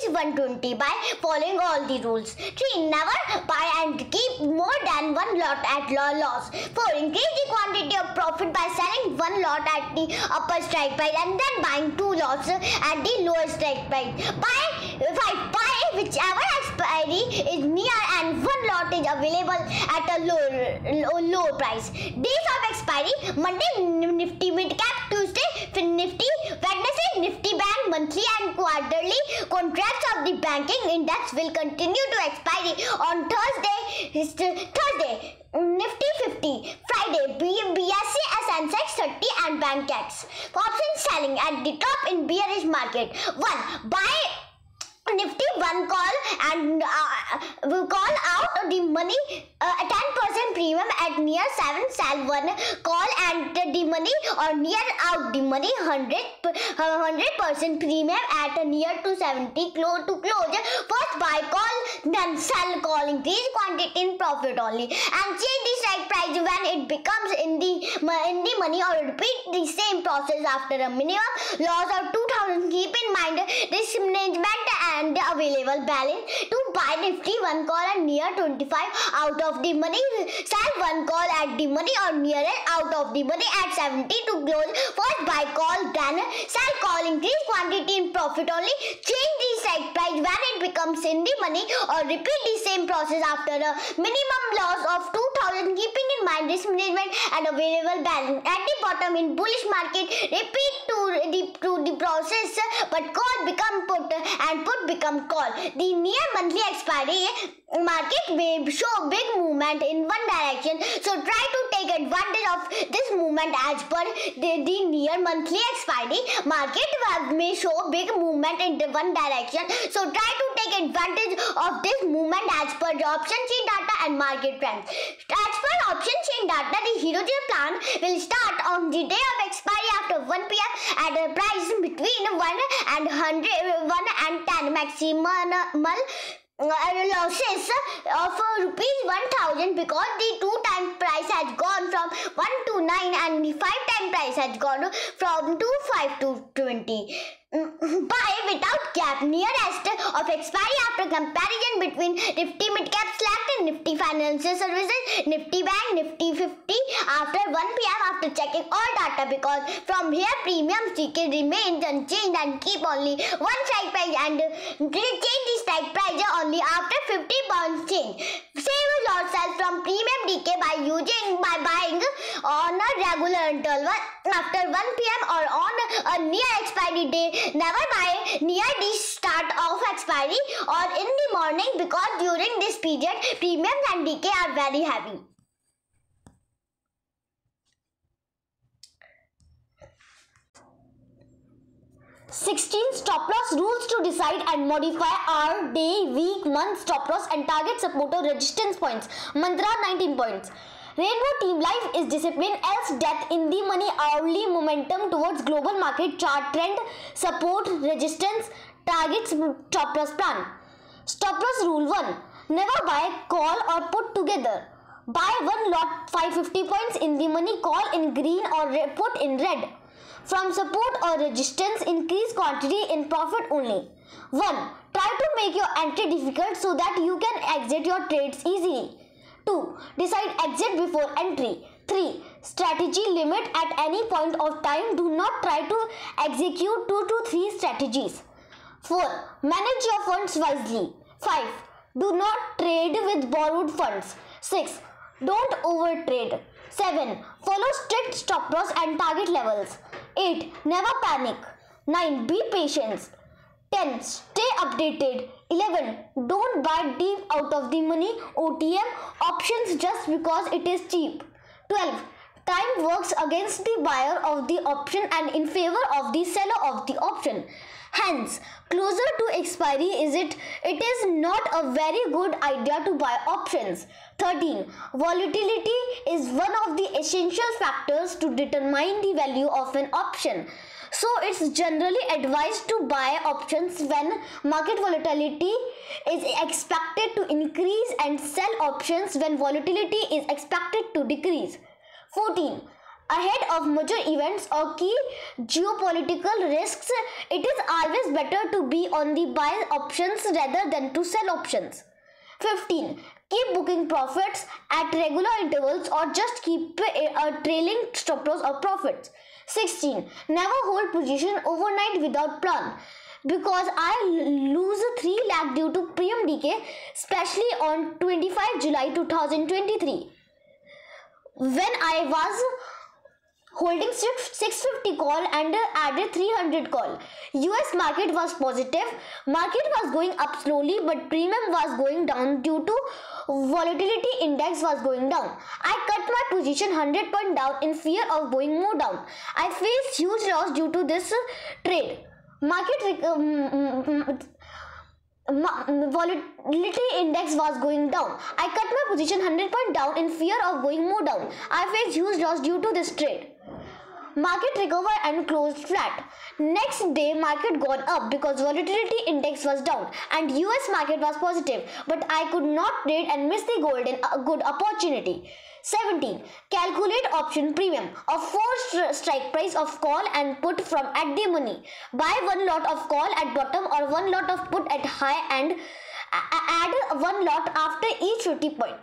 120 by following all the rules. 3. Never buy and keep more than 1 lot at loss. 4. Increase the quantity of profit by selling 1 lot at the upper strike price and then buying 2 lots at the lower strike price. 5. Buy whichever expiry is near and 1 lot is available at a low price. Days of expiry: Monday Nifty mid cap, Tuesday Nifty, Wednesday Nifty bank monthly and quarterly contracts of the banking index will continue to expiry on Thursday Nifty 50, Friday BSE Sensex 30 and Bank X. Option selling at the top in bearish market. 1. Buy Nifty 1 call and will call out the money 10% premium at near 7, sell 1 call and the money or near out the money 100% premium at near to 70 close to close. First buy call, then sell call, increase quantity in profit only, and change the strike price when it becomes in the money, or repeat the same process after a minimum loss of 2000. Keep in mind risk management and the available balance. To buy Nifty 1 call and near 25 out of the money, sell 1 call at the money or near out of the money at 70 to close. First buy call, then sell call, increase quantity in profit only, change the strike price when it becomes in the money, or repeat the same process after a minimum loss of 2000. Keeping in mind risk management and available balance. At the bottom in bullish market, repeat to the process, but call become put and put become call. The near monthly expiry market may show big movement in one direction, so try to take advantage of this movement. As per the near monthly expiry market may show big movement in the one direction, so try to take advantage of this movement as per the option chain data and market trends. As per option chain data, the Hero plan will start on the day of expiry after 1 p.m. at a price between 1 and 10 maximum losses of rupees 1000 because the 2-time price has gone from 1 to 9 and the 5-time price has gone from 5 to 20. Buy without gap nearest of expiry after comparison between Nifty Midcap Select and Nifty Financial Services, Nifty Bank, Nifty 50 after 1 p.m. after checking all data, because from here premium ticket remains unchanged and keep only one strike price and change the strike price only after 50 pounds change. Save yourself from premium decay by buying on a regular interval after 1 p.m. or on a near expiry day. Never buy near the start of expiry or in the morning, because during this period premiums and decay are very heavy. 16. Stop loss rules to decide and modify hour, day, week, month stop loss and target support or resistance points. Mantra 19 points. Rainbow Team Life is discipline, else death. In the money, hourly momentum towards global market chart trend, support, resistance, targets, stop loss plan. Stop loss rule 1. Never buy, call or put together. Buy one lot 550 points in the money, call in green or put in red. From support or resistance, increase quantity in profit only. 1. Try to make your entry difficult so that you can exit your trades easily. 2. Decide exit before entry. 3. Strategy limit at any point of time. Do not try to execute 2 to 3 strategies. 4. Manage your funds wisely. 5. Do not trade with borrowed funds. 6. Don't overtrade. 7. Follow strict stop loss and target levels. 8. Never panic. 9. Be patient. 10. Stay updated. 11. Don't buy deep out of the money OTM options just because it is cheap. 12. Time works against the buyer of the option and in favor of the seller of the option. Hence, closer to expiry it is not a very good idea to buy options. 13. Volatility is one of the essential factors to determine the value of an option. So it's generally advised to buy options when market volatility is expected to increase and sell options when volatility is expected to decrease. 14. Ahead of major events or key geopolitical risks, it is always better to be on the buy options rather than to sell options. 15. Keep booking profits at regular intervals or just keep a trailing stop loss or profits. 16. Never hold position overnight without plan. Because I lose 3 lakh due to premium decay, especially on 25 July 2023. When I was holding 650 call and added 300 call. US market was positive. Market was going up slowly but premium was going down due to volatility index was going down. I cut my position 100 point down in fear of going more down. I faced huge loss due to this trade. Market volatility index was going down. I cut my position 100 point down in fear of going more down. I faced huge loss due to this trade. Market recovered and closed flat. Next day market gone up because volatility index was down and US market was positive, but I could not trade and missed the golden good opportunity. 17. Calculate option premium of 4 strike price of call and put from at the money. Buy one lot of call at bottom or one lot of put at high and add one lot after each 50 point.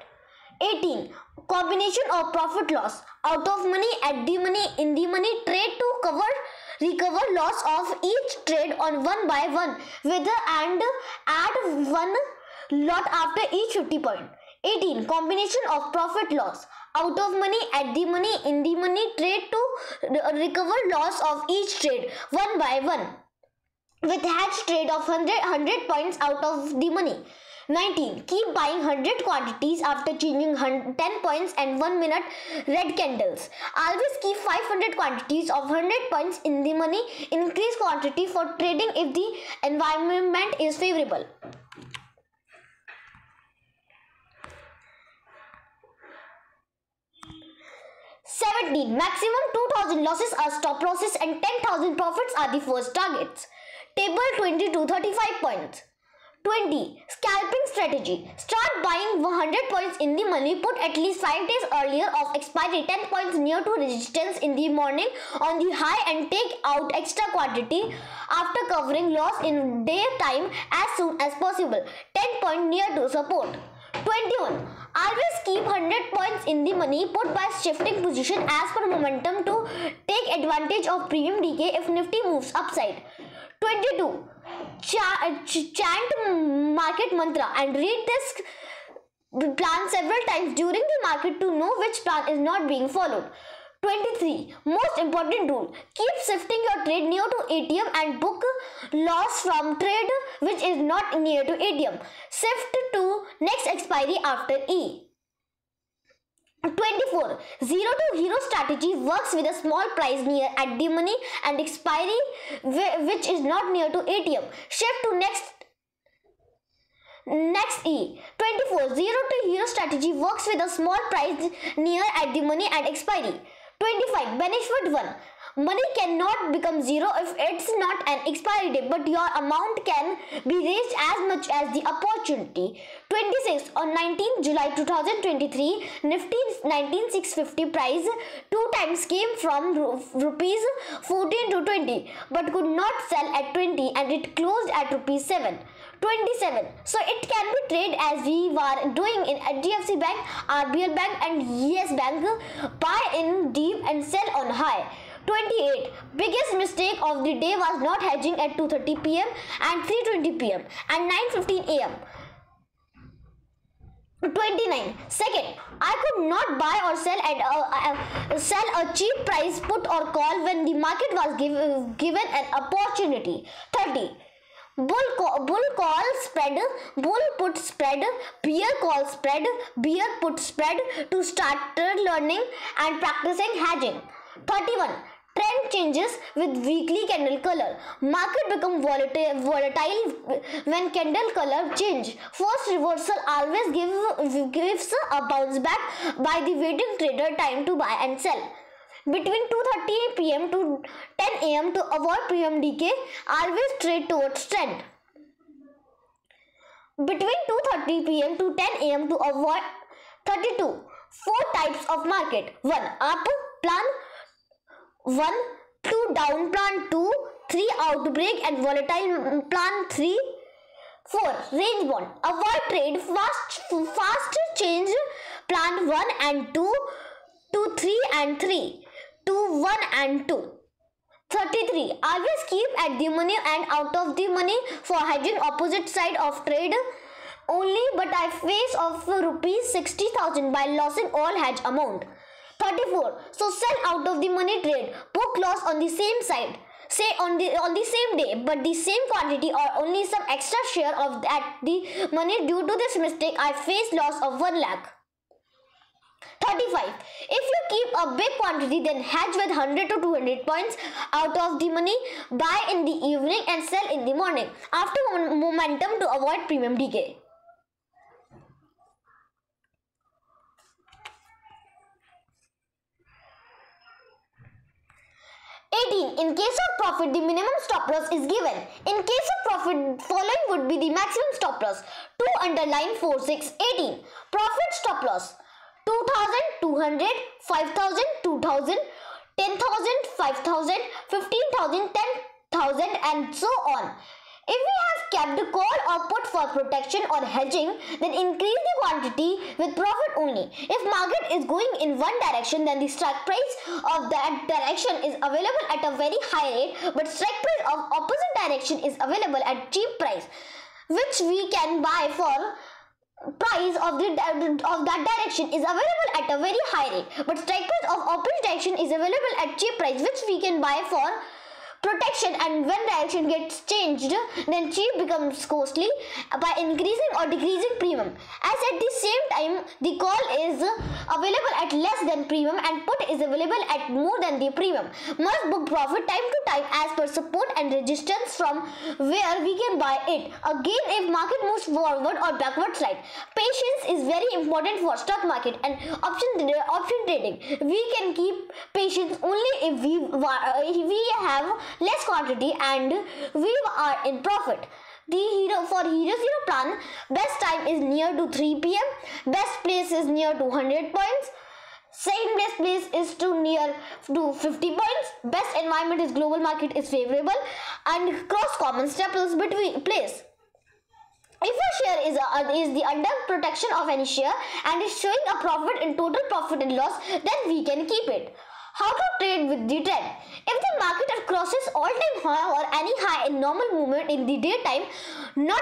18. Combination of profit loss out of money, at the money, in the money trade to recover loss of each trade on 1 by 1 with and add one lot after each 50 point. 18. Combination of profit loss out of money, at the money, in the money trade to recover loss of each trade 1 by 1 with hedge trade of 100 points out of the money. 19. Keep buying 100 quantities after changing 10 points and 1 minute red candles. Always keep 500 quantities of 100 points in the money. Increase quantity for trading if the environment is favorable. Maximum 2000 losses are stop losses and 10,000 profits are the first targets. Table 20 to 35 points. 20. Scalping strategy. Start buying 100 points in the money. Put at least 5 days earlier of expiry 10 points near to resistance in the morning on the high and take out extra quantity after covering loss in daytime as soon as possible. 10 point near to support. 21. Always keep 100 points in the money. Put by shifting position as per momentum to take advantage of premium decay if Nifty moves upside. 22. Chant market mantra and read this plan several times during the market to know which plan is not being followed. 23. Most important rule. Keep shifting your trade near to ATM and book loss from trade which is not near to ATM. Shift to next expiry after E. 24. Zero to hero strategy works with a small price near at the money and expiry which is not near to ATM. Shift to next E. 24. Zero to hero strategy works with a small price near at the money and expiry. 25. Benefit 1. Money cannot become zero if it's not an expiry date, but your amount can be raised as much as the opportunity. 26. On 19th July 2023, Nifty 19650 price 2 times came from rupees 14 to 20, but could not sell at 20 and it closed at rupees 7. 27. So it can be traded as we were doing in HDFC Bank, RBL Bank and Yes Bank. Buy in deep and sell on high. 28. Biggest mistake of the day was not hedging at 2:30 p.m. and 3:20 p.m. and 9:15 a.m. 29. Second, I could not buy or sell a cheap price put or call when the market was given an opportunity. 30. Bull call spread, bull put spread, bear call spread, bear put spread to start learning and practicing hedging. 31. Trend changes with weekly candle color. Market become volatile when candle color change. First reversal always gives a bounce back by the waiting trader time to buy and sell. Between 2:30 p.m. to 10 a.m. to avoid PM decay, always trade towards trend. Between 2:30 p.m. to 10 a.m. to avoid 32. 4 types of market. 1. Up plan 1, 2 down plan 2, 3 outbreak and volatile plan 3. 4. Range bond. Avoid trade fast change plan 1 and 2 to 3 and 3 to 1 and 2. 33. Always keep at the money and out of the money for hedging opposite side of trade only, but I face of rupees 60,000 by losing all hedge amount. 34. So sell out of the money trade, book loss on the same side, say on the same day, but the same quantity or only some extra share of that the money. Due to this mistake, I face loss of 1 lakh. 35. If you keep a big quantity, then hedge with 100 to 200 points out of the money, buy in the evening and sell in the morning after momentum to avoid premium decay. 18. In case of profit, the minimum stop loss is given. In case of profit, following would be the maximum stop loss. 2 underline 4, 6, 18. Profit stop loss 2,000, 200, 5,000, 2,000, 10,000, 5,000, 15,000, 10,000 and so on. If we have kept the call or put for protection or hedging, then increase the quantity with profit only. If market is going in one direction, then the strike price of that direction is available at a very high rate, but strike price of opposite direction is available at cheap price, which we can buy for price of that direction is available at a very high rate, but strike price of opposite direction is available at cheap price, which we can buy for protection, and when direction gets changed, then cheap becomes costly by increasing or decreasing premium. As at the same time, the call is available at less than premium and put is available at more than the premium. Must book profit time to time as per support and resistance from where we can buy it. Again, if market moves forward or backward slide, patience is very important for stock market and option trading. We can keep patience only if we have less quantity and we are in profit. For Hero Zero plan, best time is near to 3 p.m. Best place is near to 100 points. Second best place is near to 50 points. Best environment is global market is favorable and cross common staples between place. If a share is the under protection of any share and is showing a profit in total profit and loss, then we can keep it. How to trade with the trend? If the market crosses all-time high or any high in normal movement in the daytime, not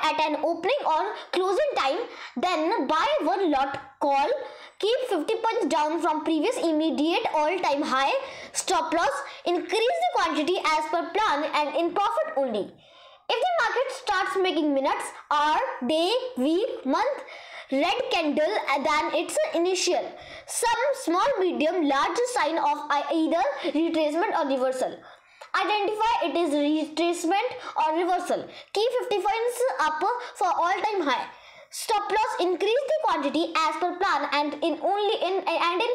at an opening or closing time, then buy one lot call, keep 50 points down from previous immediate all-time high, stop loss, increase the quantity as per plan and in profit only. If the market starts making minutes, hour, day, week, month, red candle than its initial. Some small, medium, large sign of either retracement or reversal. Identify it is retracement or reversal. Keep 50 points up for all-time high. Stop loss, increase the quantity as per plan and in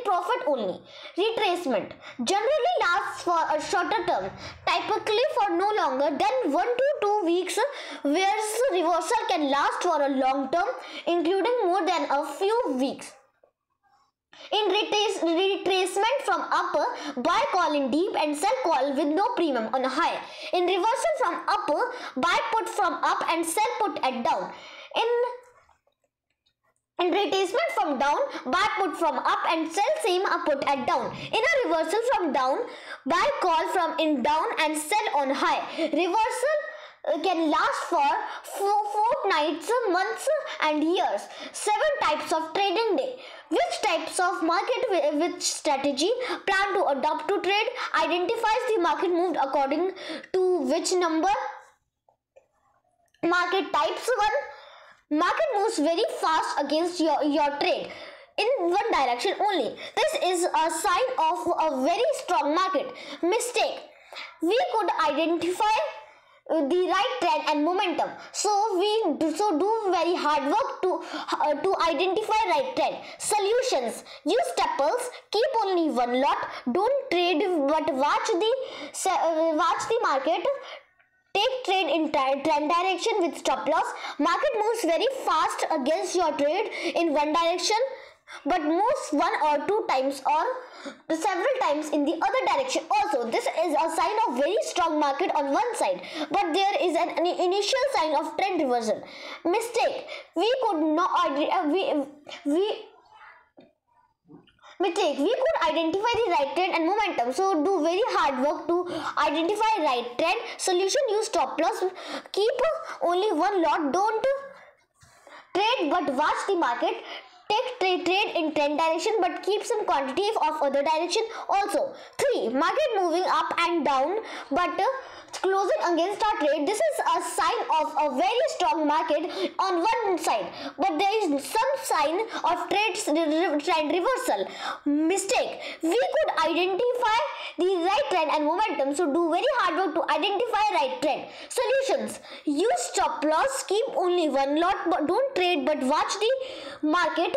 profit only. Retracement generally lasts for a shorter term, typically for no longer than 1 to 2 weeks, whereas reversal can last for a long term, including more than a few weeks. In retracement from up, buy call in deep and sell call with no premium on high. In reversal from up, buy put from up and sell put at down. In retracement from down, buy put from up and sell same put at down. In a reversal from down, buy call from in down and sell on high. Reversal can last for fortnights, months and years. 7 types of trading day. Which types of market, which strategy plan to adopt to trade? Identifies the market moved according to which number. Market types. 1. Market moves very fast against your trade in one direction only. This is a sign of a very strong market. Mistake. We could identify the right trend and momentum, so do very hard work to identify right trend. Solutions. Use staples. Keep only one lot. Don't trade but watch the market. Take trade in trend direction with stop loss. Market moves very fast against your trade in one direction, but moves 1 or 2 times or several times in the other direction also. This is a sign of very strong market on one side, but there is an initial sign of trend reversal. Mistake. We could identify the right trend and momentum, so do very hard work to identify right trend. Solution. Use stop loss. Keep only one lot. Don't trade but watch the market. Take trade in trend direction but keep some quantity of other direction also. 3. Market moving up and down but closing against our trade. This is a sign of a very strong market on one side, but there is some sign of trend reversal. Mistake. We could identify the right trend and momentum, so do very hard work to identify right trend. Solutions. Use stop loss. Keep only one lot, but don't trade but watch the market.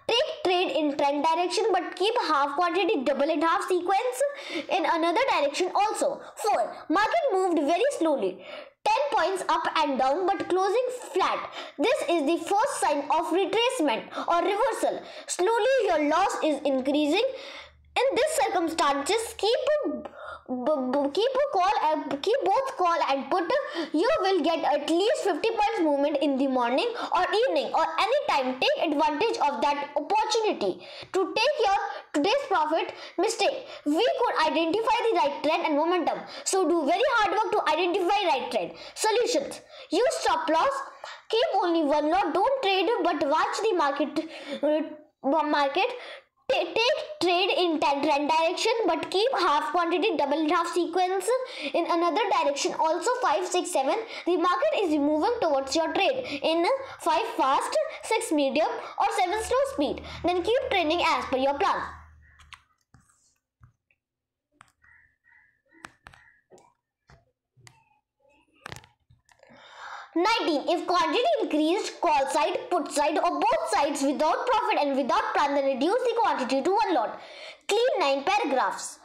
Take trade in trend direction but keep half quantity, double and half sequence in another direction also. 4. Market moved very slowly, 10 points up and down but closing flat. This is the first sign of retracement or reversal. Slowly your loss is increasing. In these circumstances, keep both call and put. You will get at least 50 points movement in the morning or evening or any time. Take advantage of that opportunity to take your today's profit. Mistake. We could identify the right trend and momentum, so do very hard work to identify right trend. Solutions. Use stop loss. Keep only one lot. Don't trade but watch the market. Take trade in trend direction but keep half quantity, double and half sequence in another direction also. 5, 6, 7. The market is moving towards your trade in 5 fast, 6 medium or 7 slow speed. Then keep trading as per your plan. 19. If quantity increased, call side, put side or both sides without profit and without plan, then reduce the quantity to one lot. Clean 9 paragraphs.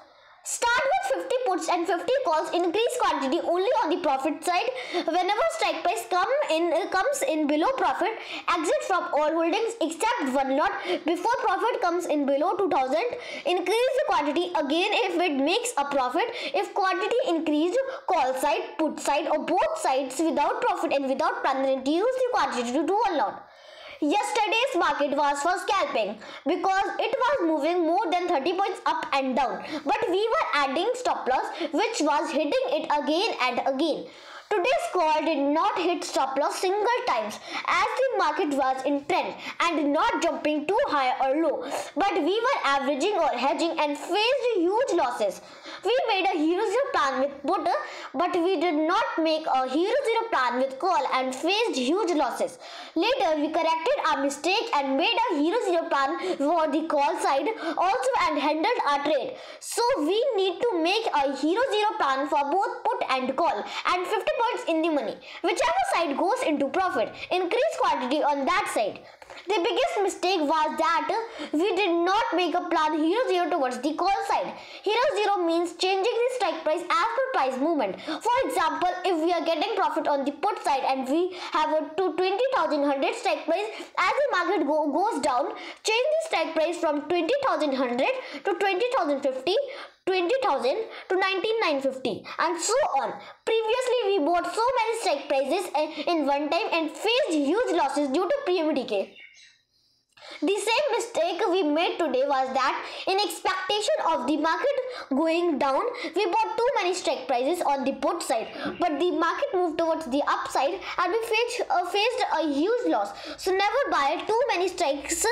Start with 50 puts and 50 calls. Increase quantity only on the profit side. Whenever strike price comes in below profit, exit from all holdings except one lot. Before profit comes in below 2000, increase the quantity again if it makes a profit. If quantity increased, call side, put side or both sides without profit and without plan, reduce the quantity to one lot. Yesterday's market was for scalping because it was moving more than 30 points up and down, but we were adding stop loss which was hitting it again and again. Today's call did not hit stop loss single times as the market was in trend and not jumping too high or low, but we were averaging or hedging and faced huge losses. We made a hero zero plan with put, but we did not make a hero zero plan with call and faced huge losses. Later, we corrected our mistake and made a hero zero plan for the call side also and handled our trade. So we need to make a hero zero plan for both put and call and 50 points in the money. Whichever side goes into profit, increase quantity on that side. The biggest mistake was that we did not make a plan hero zero towards the call side. Hero zero means changing the strike price as per price movement. For example, if we are getting profit on the put side and we have a 20,100 strike price, as the market goes down, change the strike price from 20,100 to 20,050, 20,000 to 19,950 and so on. Previously, we bought so many strike prices in one time and faced huge losses due to PM decay. The same mistake we made today was that in expectation of the market going down, we bought too many strike prices on the put side, but the market moved towards the upside and we faced a huge loss. So never buy too many strikes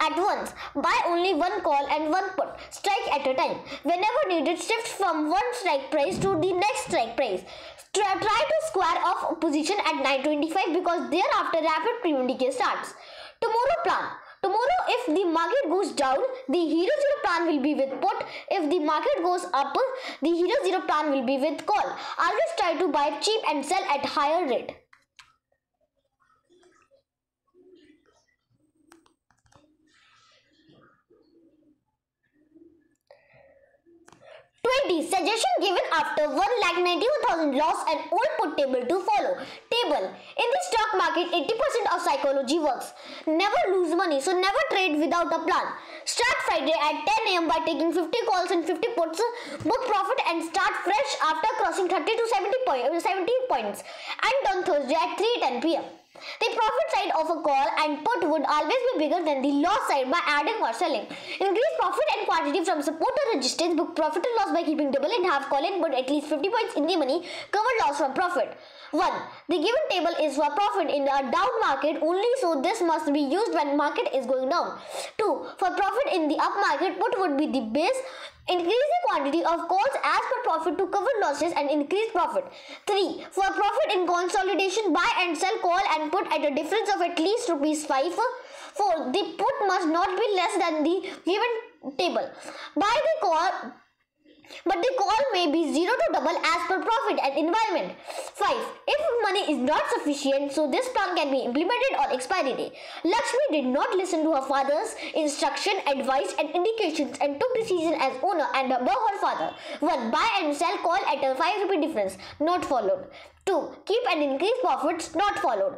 at once. Buy only one call and one put. Strike at a time. Whenever needed, shift from one strike price to the next strike price. Try to square off position at 925 because thereafter rapid premium decay starts. Tomorrow plan. Tomorrow, if the market goes down, the hero zero plan will be with put. If the market goes up, the hero zero plan will be with call. Always try to buy cheap and sell at higher rate. 20. Suggestion given after 1,91,000 loss and old put table to follow. Table. In the stock market, 80% of psychology works. Never lose money, so never trade without a plan. Start Friday at 10 a.m. by taking 50 calls and 50 puts. Book profit and start fresh after crossing 30 to 70 points. And on Thursday at 3:10 p.m. The profit side of a call and put would always be bigger than the loss side by adding or selling. Increase profit and quantity from support or resistance. Book profit and loss by keeping double in half call and put at least 50 points in the money. Cover loss from profit. 1. The given table is for profit in a down market only, so this must be used when market is going down. 2. For profit in the up market, put would be the base. Increase the quantity of calls as per profit to cover losses and increase profit. 3. For profit in consolidation, buy and sell call and put at a difference of at least ₹5. 4. The put must not be less than the given table. Buy the call, but the call may be 0 to double as per profit and environment. 5. If money is not sufficient, so this plan can be implemented on expiry day. Lakshmi did not listen to her father's instruction, advice and indications and took decision as owner and above her father. 1. Buy and sell call at a ₹5 difference, not followed. 2. Keep and increase profits, not followed.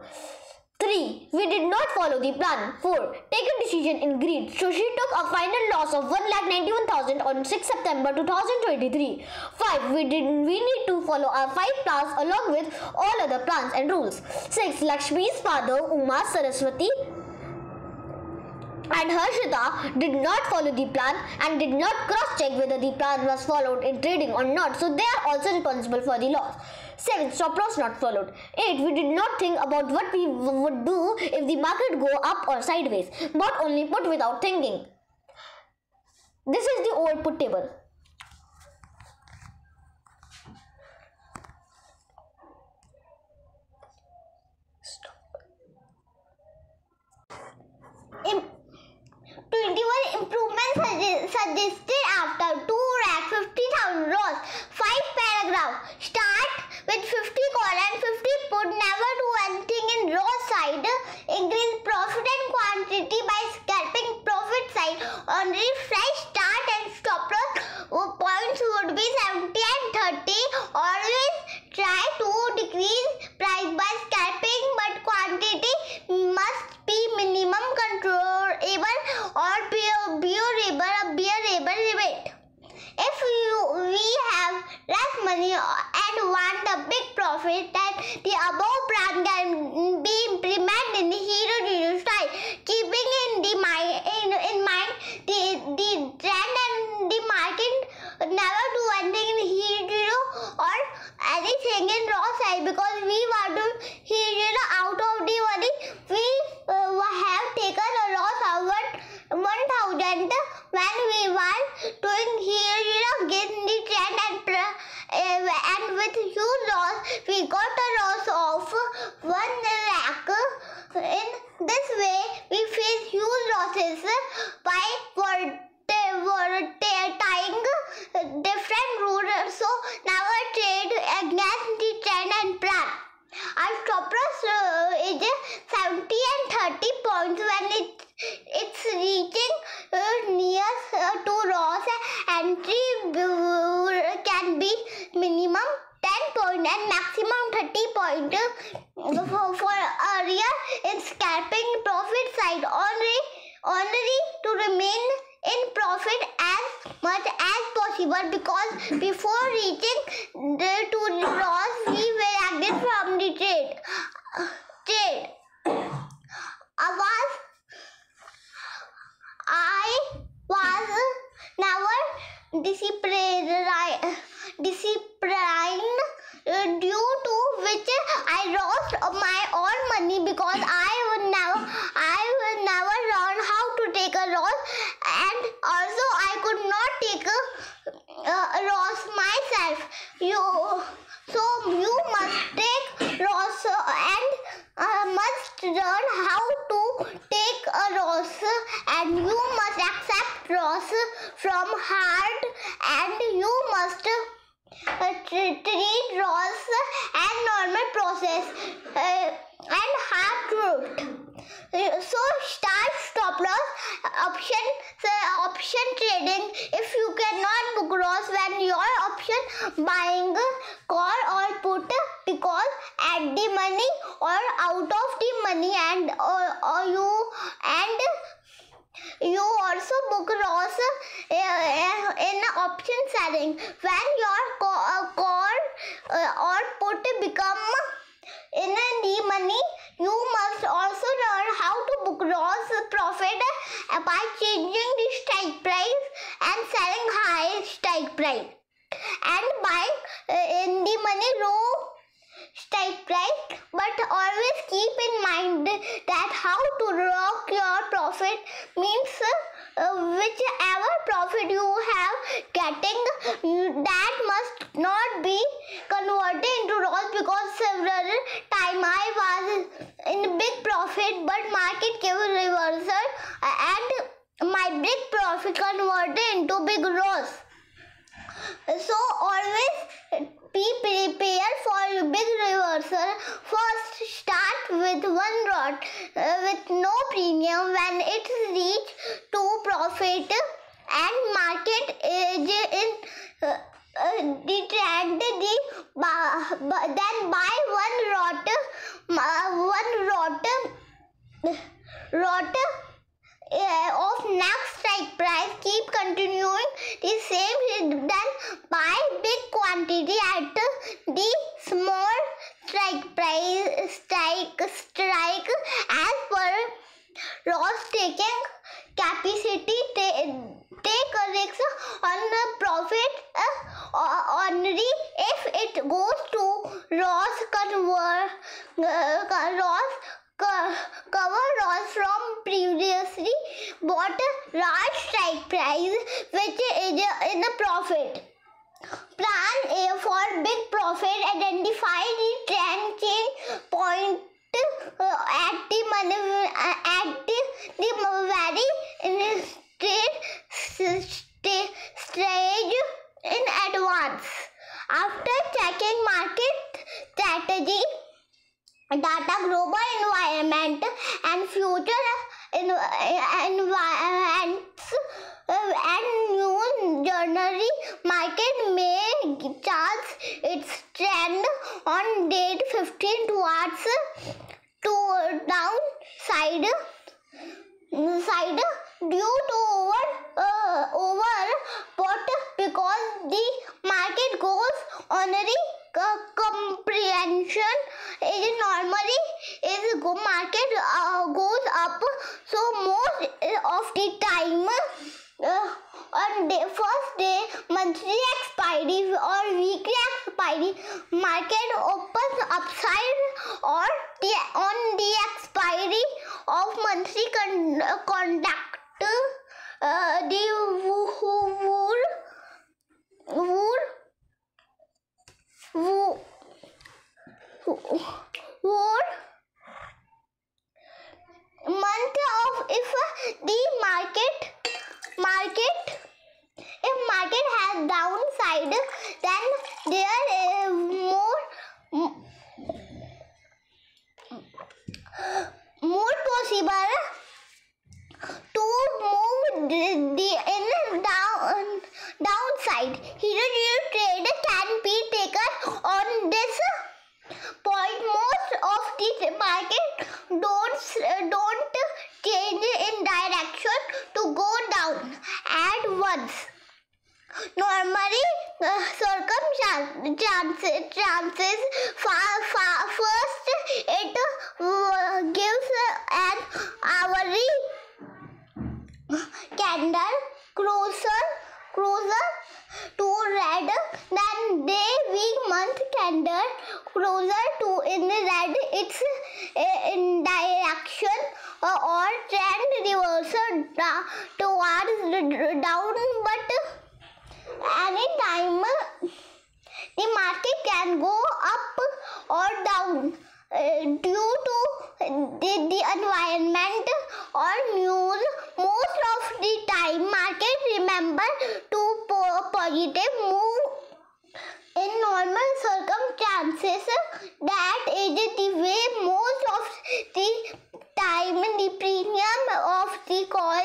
3. We did not follow the plan. 4. Take a decision in greed. So she took a final loss of 1,91,000 on 6 September 2023. 5. We need to follow our 5 plans along with all other plans and rules. 6. Lakshmi's father, Uma, Saraswati and Harshita did not follow the plan and did not cross-check whether the plan was followed in trading or not, so they are also responsible for the loss. 7. Stop loss not followed. 8. We did not think about what we would do if the market go up or sideways, but only put without thinking. This is the old put table. Stop. 21 improvements suggested after 2,50,000 rows. 5 paragraph. Start with 50 call and 50 put. Never do anything in row side. Increase profit and quantity by scalping profit side. On refresh, start and stop loss points would be 70 and 30. Always try to decrease price by scalping, but quantity must be minimum controllable or bearable limit. If we have less money and want a big profit, then the above plan can be implemented in the hero zero style, keeping in mind the trend and the market. Never do anything in hero zero or anything in raw side because we want to hero zero out of the money. We have taken a loss of 1,000 when we were doing hero zero against the trend with huge loss. We got a loss of 1 lakh. In this way, we face huge losses by tying different rules. So never trade against the trend and plan. Our stop loss is 70 and 30 points. When it's reaching near to loss, entry can be minimum 10 point and maximum 30 point. For area in scalping profit side, only to remain in profit as much as possible, because before reaching to loss we were exit from the trade. I was never disciplined, due to which I lost my all money, because I would never learn how to take a loss, and also I could not take a loss myself. You must take loss and must learn how to take a loss, and you must accept loss from heart, and you must treat loss as normal process and hard truth. So start stop loss option trading. If you cannot book loss when your option buying call or put, because at the money or out of the money, and you also book loss in option selling. When your call or put become in the money, you must also learn how to book loss profit by changing the strike price and selling high strike price, and buying in the money low strike price. But always keep in mind that how to lock your profit means whichever profit you have getting, that must not be converted into loss, because several time I was in big profit but market gave reversal and my big profit converted into big loss. So always be prepared for big reversal. First start with one lot with no premium. When it reach to profit and market is in the trend, then buy one lot of next strike price. Keep continuing the same, then buy big quantity at the small strike price. Strike as per loss taking capacity. Take a risk on the profit only if it goes to loss. Cover loss from previously bought large strike price which is in a profit. Plan A for big profit. Identify the trend change point at the very stage in advance. After checking market strategy, data, global environment and future environments and news, journally market may chance its trend on date 15 towards to downside due to overbought, because the market goes only comprehension is normally is market goes up. So most of the time on the first day, monthly expiry or weekly expiry, market opens upside, or on the expiry of monthly conduct, the would month of if the market has downside, then there is more possible to move in downside. Hero trade can be taken on this point. Most of the market don't change in direction to go down at once. Normally, circumstances first it gives an hourly candle closer to red, then day, week, month candle closer to in red. It's in direction or trend reversal towards down, but anytime the market can go up or down due to the environment or news. Most of the time market remember to positive move in normal circumstances. That is the way most of the time the premium of the call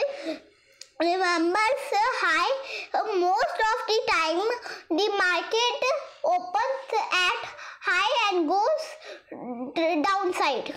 remembers high. Most of the time the market opens at high and goes downside.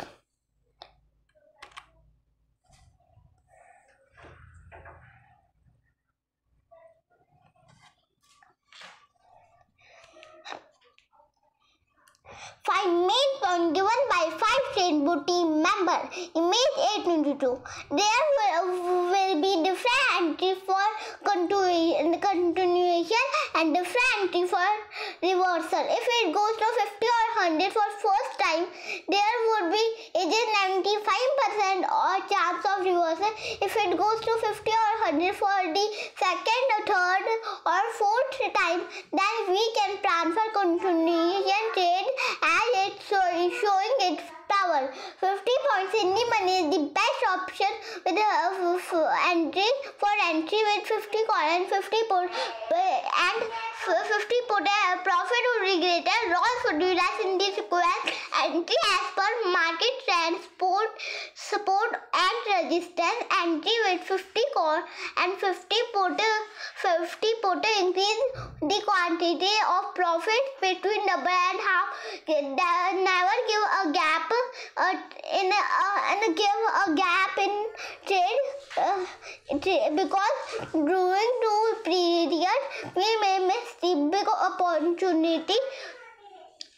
Find main point given by 5 Trainbow team member. Image 822. There will be different entry for continuation and different entry for reversal. If it goes to 50 or 100 for first time, there would be 95% or chance of reversal. If it goes to 50 or 100 for the second, third or fourth time, then we can transfer continuation trade as it's showing its power. 50 points in the money is the best option with entry with 50 call and 50 put, and 50 put profit would be greater, loss would be less in this request. Entry as per market trend, support and resistance. Entry with 50 call and 50 put increase the quantity of profit between double and half. Never give a gap in trade because during two period we may miss the big opportunity,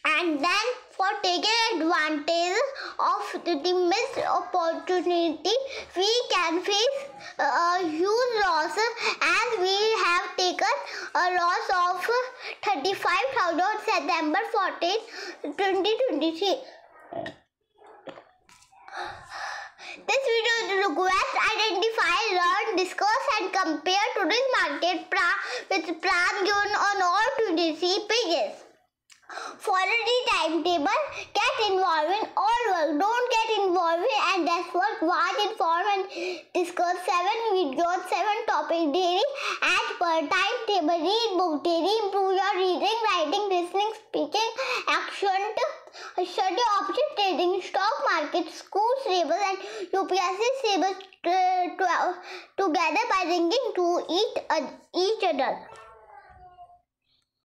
and then for taking advantage of the missed opportunity we can face a huge loss, as we have taken a loss of 35,000 on September 14, 2023. This video is request identify, learn, discuss and compare today's market with plan given on all 23 pages. Follow the timetable, get involved in all work, don't get involved and that's work. Watch, inform and discuss 7 videos, 7 topics daily as per timetable. Read book daily, improve your reading, writing, listening, speaking, action, study option trading, stock market, school syllabus and UPSC syllabus together by linking to each other.